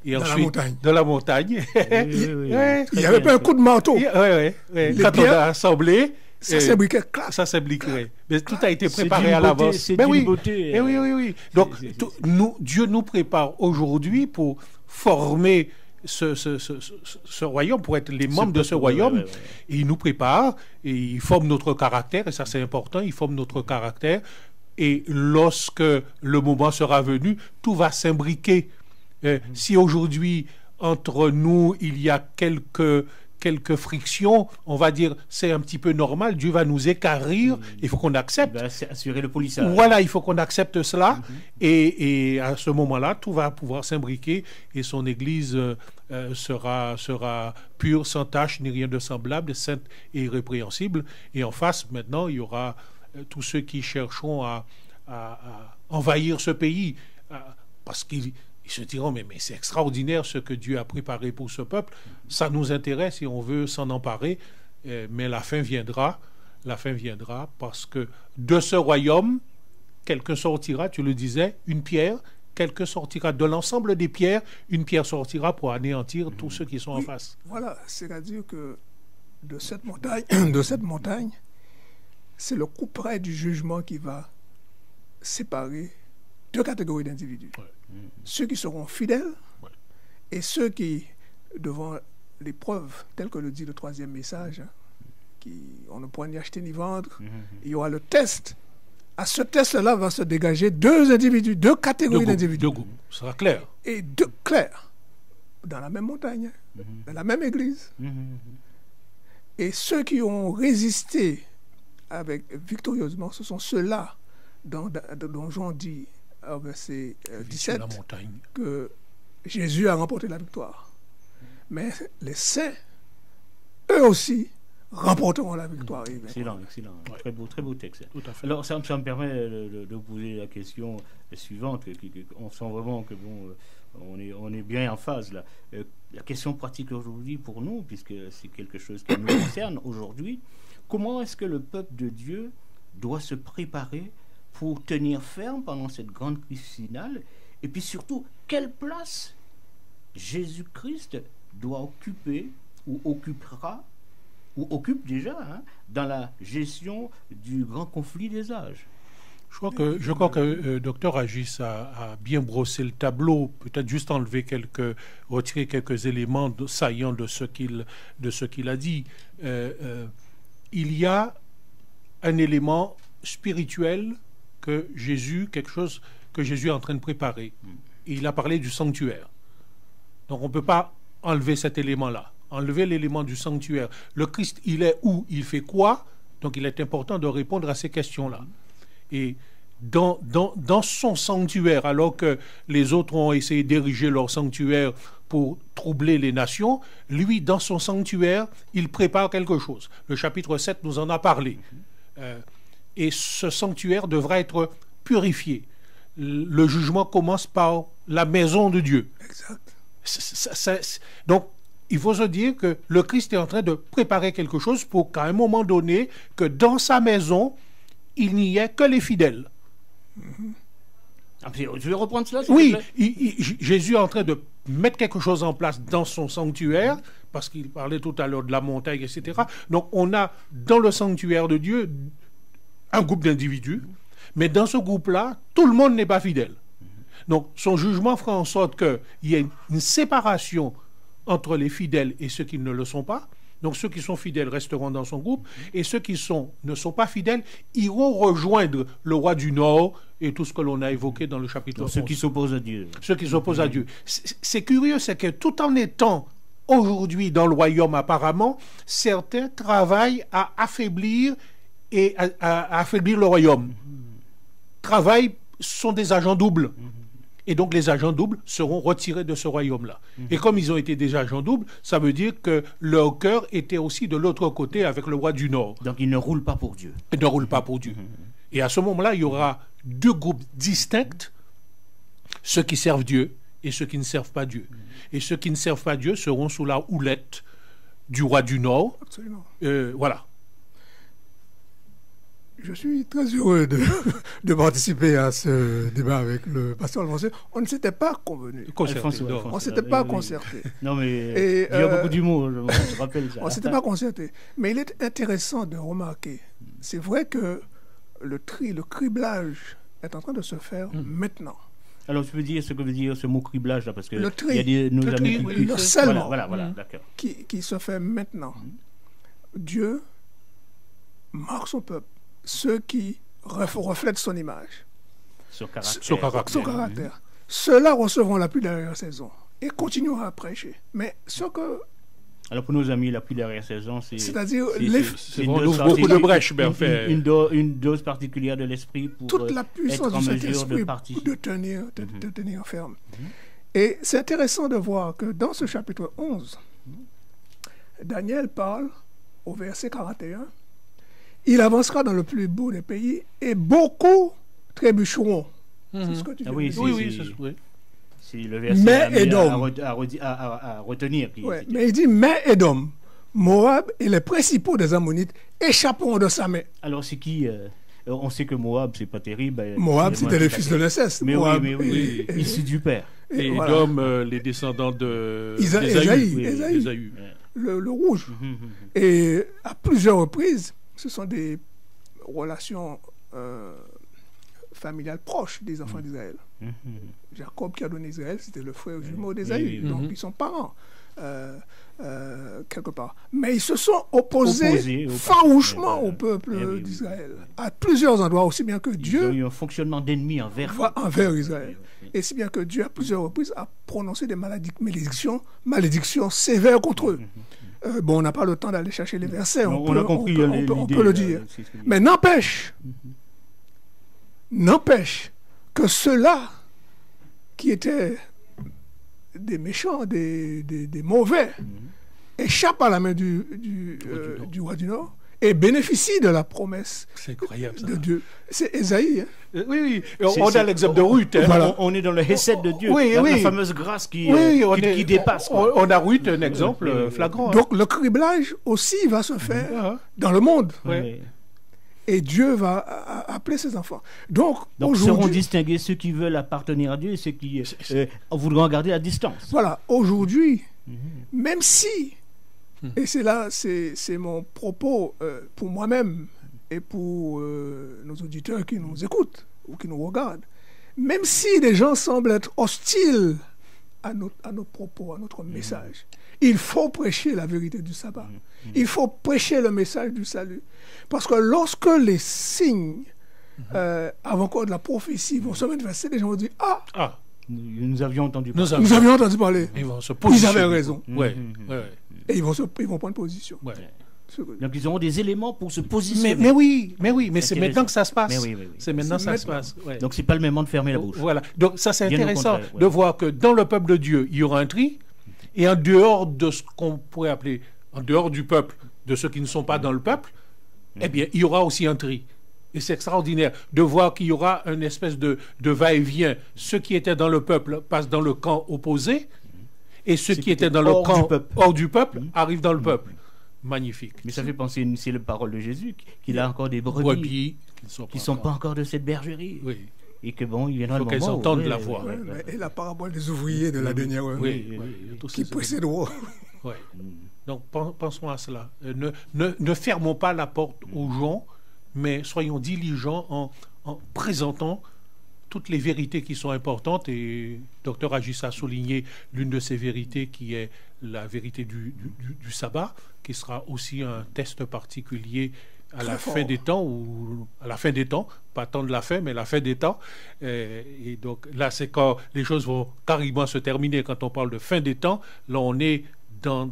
Et ensuite, dans la montagne. Il n'y avait pas un coup de marteau. Quand on a assemblé, ça s'imbriquait. Ça s'imbriquerait. Mais tout a été préparé à l'avance. C'est une beauté. Oui. Donc, Dieu nous prépare aujourd'hui pour former ce royaume, pour être les membres de ce royaume. Et il nous prépare, et il forme notre caractère, et ça c'est important, il forme notre caractère. Et lorsque le moment sera venu, tout va s'imbriquer. Si aujourd'hui, entre nous, il y a quelques frictions, on va dire c'est un petit peu normal, Dieu va nous équarrir, il faut qu'on accepte. C'est assurer le polissage. Voilà, il faut qu'on accepte cela, et à ce moment-là, tout va pouvoir s'imbriquer, et son Église sera pure, sans tache, ni rien de semblable, sainte et irrépréhensible. Et en face, maintenant, il y aura tous ceux qui chercheront à envahir ce pays, parce qu'ils se diront, mais c'est extraordinaire ce que Dieu a préparé pour ce peuple. Ça nous intéresse et on veut s'en emparer. Mais la fin viendra parce que de ce royaume, quelqu'un sortira, tu le disais, une pierre, quelqu'un sortira de l'ensemble des pierres, une pierre sortira pour anéantir tous ceux qui sont en face. Voilà, c'est-à-dire que de cette montagne, c'est le coup près du jugement qui va séparer deux catégories d'individus. Ceux qui seront fidèles et ceux qui, devant l'épreuve, tel que le dit le troisième message, on ne pourra ni acheter ni vendre, il y aura le test. À ce test-là va se dégager deux individus, deux catégories d'individus. Deux groupes, ce sera clair. Et deux clairs, dans la même montagne, dans la même église. Et ceux qui ont résisté victorieusement, ce sont ceux-là dont Jean dit au verset 17 que Jésus a remporté la victoire. Mais les saints, eux aussi, remporteront la victoire. Excellent. Ouais. Très beau texte. Tout à fait. Alors, ça me permet de poser la question suivante. On sent vraiment que on est bien en phase là. La question pratique aujourd'hui pour nous, puisque c'est quelque chose qui nous concerne aujourd'hui, comment est-ce que le peuple de Dieu doit se préparer pour tenir ferme pendant cette grande crise finale? Et puis surtout, quelle place Jésus-Christ doit occuper ou occupera ou occupe déjà dans la gestion du grand conflit des âges? Je crois que Dr Agis a bien brossé le tableau, peut-être juste retirer quelques éléments saillants de ce qu'il a dit. Il y a un élément spirituel quelque chose que Jésus est en train de préparer. Et il a parlé du sanctuaire. Donc on ne peut pas enlever cet élément-là. enlever l'élément du sanctuaire. Le Christ, il est où? Il fait quoi? Donc il est important de répondre à ces questions-là. Et dans son sanctuaire, alors que les autres ont essayé d'ériger leur sanctuaire pour troubler les nations, lui, dans son sanctuaire, il prépare quelque chose. Le chapitre 7 nous en a parlé. Et ce sanctuaire devra être purifié. Le jugement commence par la maison de Dieu. Exact. Donc, il faut se dire que le Christ est en train de préparer quelque chose pour qu'à un moment donné, que dans sa maison, il n'y ait que les fidèles. Je vais reprendre cela. Oui, Jésus est en train de mettre quelque chose en place dans son sanctuaire, parce qu'il parlait tout à l'heure de la montagne, etc. Donc, on a dans le sanctuaire de Dieu un groupe d'individus, mais dans ce groupe-là, tout le monde n'est pas fidèle. Donc, son jugement fera en sorte qu'il y ait une séparation entre les fidèles et ceux qui ne le sont pas. Donc, ceux qui sont fidèles resteront dans son groupe, et ceux qui ne sont pas fidèles iront rejoindre le roi du Nord et tout ce que l'on a évoqué dans le chapitre 11. Ceux qui s'opposent à Dieu. Ceux qui s'opposent à Dieu. C'est curieux, c'est que tout en étant aujourd'hui dans le royaume apparemment, certains travaillent à affaiblir à affaiblir le royaume. Sont des agents doubles. Et donc les agents doubles seront retirés de ce royaume-là. Et comme ils ont été des agents doubles, ça veut dire que leur cœur était aussi de l'autre côté avec le roi du Nord. Donc ils ne roulent pas pour Dieu. Ils ne roulent pas pour Dieu. Et à ce moment-là, il y aura deux groupes distincts, ceux qui servent Dieu et ceux qui ne servent pas Dieu. Et ceux qui ne servent pas Dieu seront sous la houlette du roi du Nord. Absolument. Voilà. Je suis très heureux de participer à ce débat avec le pasteur Alphonse. On ne s'était pas convenu. On ne s'était pas concerté. Non, mais il y a beaucoup d'humour, je rappelle ça. On ne s'était pas concerté. Mais il est intéressant de remarquer, c'est vrai que le criblage est en train de se faire maintenant. Alors, tu peux dire ce que veut dire ce mot criblage, là, parce que le tri, il y a nos amis le scellement voilà, d'accord. Qui se fait maintenant. Dieu marque son peuple. Ceux qui reflètent son image, son caractère. Ceux-là recevront la pluie de la saison et continueront à prêcher. Mais ce que... Alors pour nos amis, la pluie de la saison, c'est-à-dire beaucoup de brèches, une dose particulière de l'esprit pour toute la puissance être en du mesure Saint-Esprit de tenir ferme. Et c'est intéressant de voir que dans ce chapitre 11, Daniel parle au verset 41. Il avancera dans le plus beau des pays et beaucoup trébucheront. C'est ce que tu dis. Oui. C'est le verset mais Édom, à retenir. Mais il dit, mais Édom, Moab et les principaux des Ammonites échapperont de sa main. Alors c'est qui on sait que Moab, c'est pas terrible. Moab, c'était les fils de l'inceste. Mais oui, issus du père. Et Édom, les descendants de Ésaü. Le rouge. Et à plusieurs reprises, ce sont des relations familiales proches des enfants d'Israël. Jacob qui a donné Israël, c'était le frère jumeau d'Ésaü. Donc ils sont parents, quelque part. Mais ils se sont opposés farouchement au peuple d'Israël. À plusieurs endroits, aussi bien que Dieu... Ils ont eu un fonctionnement d'ennemi envers Israël. Et si bien que Dieu, à plusieurs reprises, a prononcé des malédictions sévères contre eux. On n'a pas le temps d'aller chercher les versets, on peut le dire. Mais n'empêche que ceux-là qui étaient des méchants, des mauvais, échappent à la main du roi du Nord et bénéficient de la promesse de Dieu. C'est Ésaïe. Oui. On a l'exemple de Ruth. Voilà. On est dans le Hesed de Dieu, la fameuse grâce qui dépasse. On a Ruth, un exemple flagrant. Donc le criblage aussi va se faire dans le monde. Et Dieu va appeler ses enfants. Donc seront distingués ceux qui veulent appartenir à Dieu et ceux qui voudront garder la distance. Voilà, aujourd'hui, même si, et c'est mon propos pour moi-même et pour nos auditeurs qui nous écoutent ou qui nous regardent, même si les gens semblent être hostiles à nos propos, à notre message, il faut prêcher la vérité du sabbat. Il faut prêcher le message du salut. Parce que lorsque les signes avant-coureurs de la prophétie vont se manifester, les gens vont dire « Ah, nous avions entendu parler. Nous avions entendu parler. » Ils avaient raison. Et ils vont prendre position. Ouais. Donc ils auront des éléments pour se positionner. Mais oui, mais c'est Intéressant. maintenant que ça se passe. Mais oui. C'est maintenant que ça se maintenant. passe. Ouais. Donc c'est pas le moment de fermer la bouche. Voilà. Donc ça, c'est Bien au intéressant contraire, ouais. de voir que dans le peuple de Dieu, il y aura un tri, et en dehors de ce qu'on pourrait appeler, en dehors du peuple, de ceux qui ne sont pas dans le peuple, eh bien, il y aura aussi un tri. Et c'est extraordinaire de voir qu'il y aura une espèce de va-et-vient. Ceux qui étaient dans le peuple passent dans le camp opposé, et ceux qui étaient dans le hors camp du peuple. hors du peuple arrivent dans le peuple. Magnifique. Mais ça fait penser, c'est la parole de Jésus, qu'il a encore des brebis Brebis qui ne sont pas encore de cette bergerie. Oui. Et que bon, il viendra Il le faut moment qu'elles où- entendent ouais, la ouais, voix. ouais, Ouais, ouais. et la parabole des ouvriers de la dernière heure, Oui. Tout qui ça, c'est- précéderont. Ouais. Donc pensons à cela. Ne fermons pas la porte aux gens, mais soyons diligents en présentant toutes les vérités qui sont importantes. Et Dr Agis a souligné l'une de ces vérités qui est la vérité du sabbat, qui sera aussi un test particulier à la Très fin fort. des temps, ou à la fin des temps, pas tant de la fin, mais la fin des temps. Et donc là, c'est quand les choses vont carrément se terminer. Quand on parle de fin des temps, là, on est dans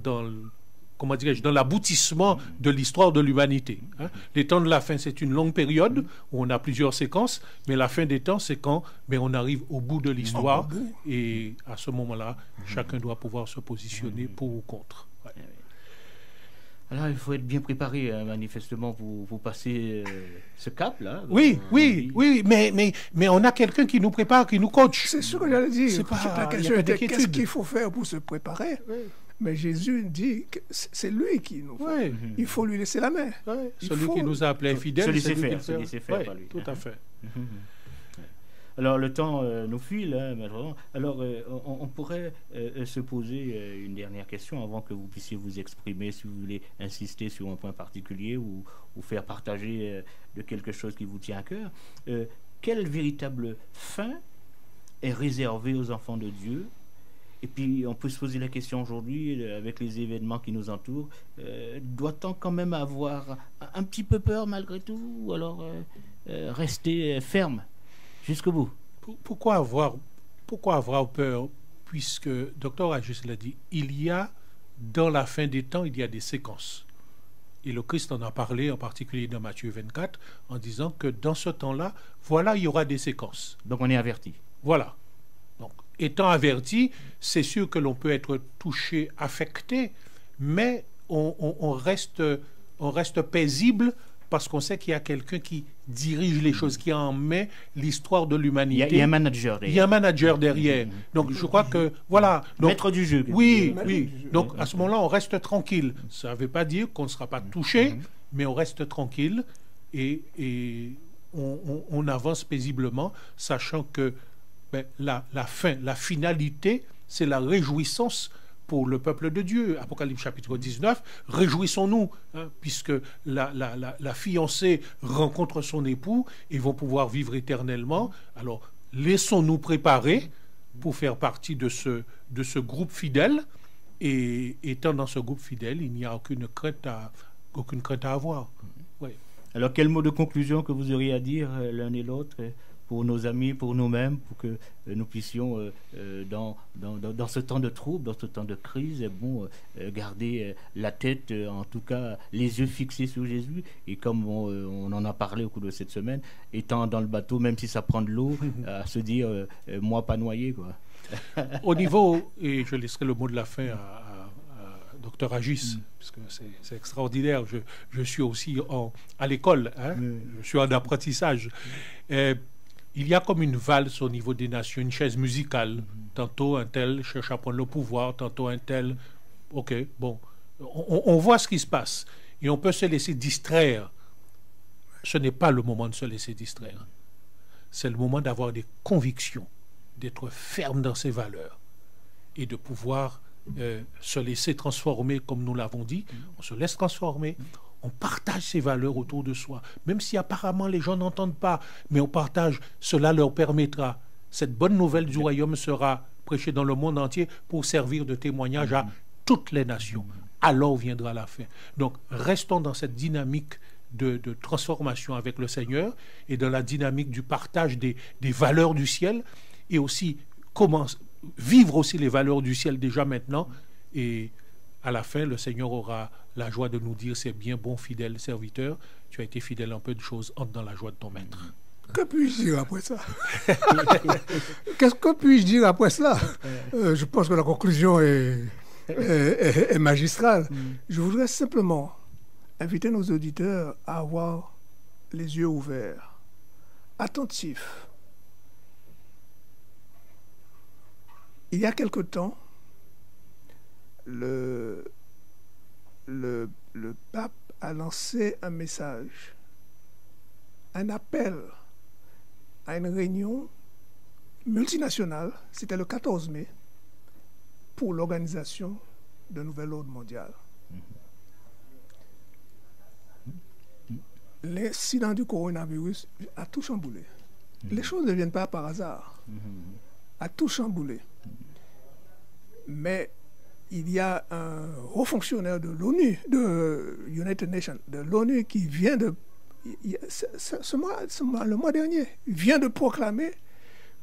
comment dirais-je, dans l'aboutissement de l'histoire de l'humanité. Hein. Les temps de la fin, c'est une longue période où on a plusieurs séquences, mais la fin des temps, c'est quand on arrive au bout de l'histoire, et à ce moment-là, chacun doit pouvoir se positionner pour ou contre. Ouais. Alors il faut être bien préparé, hein, manifestement, pour passer ce cap-là. Oui, mais on a quelqu'un qui nous prépare, qui nous coach. C'est ce que j'allais dire. C'est pas- La il y question a pas était d'inquiétude. qu'est-ce qu'il faut faire pour se préparer. Mais Jésus dit que c'est lui qui nous faut. Ouais. Il faut lui laisser la main. Ouais. Il Celui faut- qui nous a appelés fidèles, Se laisser c'est lui qui faire, le se fait. laisser faire Ouais, par lui. tout à fait. Alors le temps nous file, hein, malheureusement. Alors on pourrait se poser une dernière question avant que vous puissiez vous exprimer, si vous voulez insister sur un point particulier ou faire partager de quelque chose qui vous tient à cœur. Quelle véritable fin est réservée aux enfants de Dieu? Et puis on peut se poser la question aujourd'hui, avec les événements qui nous entourent, doit-on quand même avoir un petit peu peur malgré tout, ou alors rester ferme jusqu'au bout? Pourquoi avoir peur? Puisque Dr Agis l'a dit, dans la fin des temps, il y a des séquences. Et le Christ en a parlé, en particulier dans Matthieu 24, en disant que dans ce temps-là, voilà, il y aura des séquences. Donc on est averti. Voilà. Donc, étant averti, c'est sûr que l'on peut être touché, affecté, mais on reste paisible parce qu'on sait qu'il y a quelqu'un qui dirige les choses, qui en met l'histoire de l'humanité. Il y a un manager derrière. Il y a un manager derrière. Donc je crois que, voilà. Donc, Maître du jeu. oui, Maître oui. du jeu. Donc à ce moment-là, on reste tranquille. Ça ne veut pas dire qu'on ne sera pas touché, mais on reste tranquille et on avance paisiblement, sachant que la fin, la finalité, c'est la réjouissance pour le peuple de Dieu. Apocalypse chapitre 19, réjouissons-nous, hein, puisque la fiancée rencontre son époux et vont pouvoir vivre éternellement. Alors, laissons-nous préparer pour faire partie de ce groupe fidèle. Et étant dans ce groupe fidèle, il n'y a aucune crainte à avoir. Ouais. Alors quel mot de conclusion que vous auriez à dire l'un et l'autre pour nos amis, pour nous-mêmes, pour que nous puissions, dans ce temps de trouble, dans ce temps de crise, garder la tête, en tout cas les yeux fixés sur Jésus, et comme on en a parlé au cours de cette semaine, étant dans le bateau, même si ça prend de l'eau, à se dire, moi pas noyé, quoi. Au niveau, et je laisserai le mot de la fin à Dr Agis, parce que c'est extraordinaire, je suis aussi à l'école, hein, je suis en apprentissage. Il y a comme une valse au niveau des nations, une chaise musicale. Tantôt un tel cherche à prendre le pouvoir, tantôt un tel... Ok, bon. On voit ce qui se passe et on peut se laisser distraire. Ce n'est pas le moment de se laisser distraire. C'est le moment d'avoir des convictions, d'être ferme dans ses valeurs et de pouvoir se laisser transformer, comme nous l'avons dit. On se laisse transformer. On partage ces valeurs autour de soi, même si apparemment les gens n'entendent pas, mais on partage, cela leur permettra. Cette bonne nouvelle du royaume sera prêchée dans le monde entier pour servir de témoignage à toutes les nations. Alors viendra la fin. Donc restons dans cette dynamique de transformation avec le Seigneur et dans la dynamique du partage des valeurs du ciel, et aussi vivre aussi les valeurs du ciel déjà maintenant, et à la fin, le Seigneur aura la joie de nous dire, c'est bien, bon, fidèle serviteur, tu as été fidèle en peu de choses, entre dans la joie de ton maître. Que puis-je dire après ça? Qu'est-ce que puis-je dire après cela? Je pense que la conclusion est magistrale. Je voudrais simplement inviter nos auditeurs à avoir les yeux ouverts, attentifs. Il y a quelque temps, le pape a lancé un message, un appel à une réunion multinationale, c'était le 14 mai, pour l'organisation d'un nouvel ordre mondial. L'incident du coronavirus a tout chamboulé. Les choses ne viennent pas par hasard. A tout chamboulé. Mais il y a un haut fonctionnaire de l'ONU, de United Nations, de l'ONU qui vient de... le mois dernier, vient de proclamer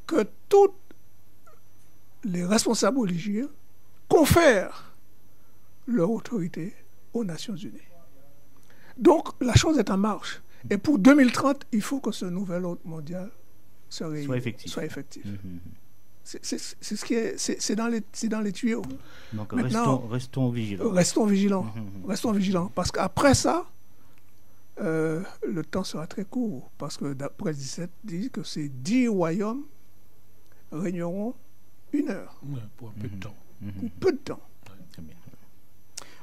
que tous les responsables religieux confèrent leur autorité aux Nations Unies. Donc, la chose est en marche. Et pour 2030, il faut que ce nouvel ordre mondial soit effectif. C'est dans les tuyaux. Donc, maintenant, restons vigilants. Restons vigilants. Parce qu'après ça, le temps sera très court. Parce que d'après 17 dit que ces 10 royaumes régneront 1 heure. Ouais, pour un peu de temps. Pour peu de temps. Très bien.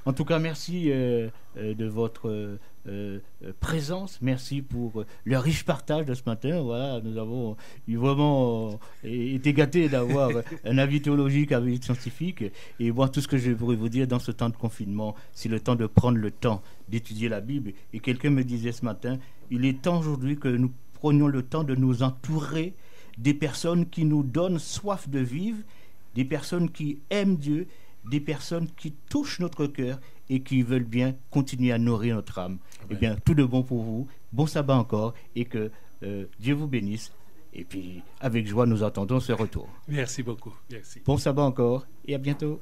En tout cas, merci de votre présence. Merci pour le riche partage de ce matin. Voilà, nous avons vraiment été gâtés d'avoir un avis théologique, un avis scientifique. Et moi, tout ce que je pourrais vous dire dans ce temps de confinement, c'est le temps de prendre le temps d'étudier la Bible. Et quelqu'un me disait ce matin, il est temps aujourd'hui que nous prenions le temps de nous entourer des personnes qui nous donnent soif de vivre, des personnes qui aiment Dieu, des personnes qui touchent notre cœur et qui veulent bien continuer à nourrir notre âme. Amen. Eh bien, tout de bon pour vous, bon sabbat encore, et que Dieu vous bénisse. Et puis, avec joie, nous attendons ce retour. Merci beaucoup. Merci. Bon sabbat encore, et à bientôt.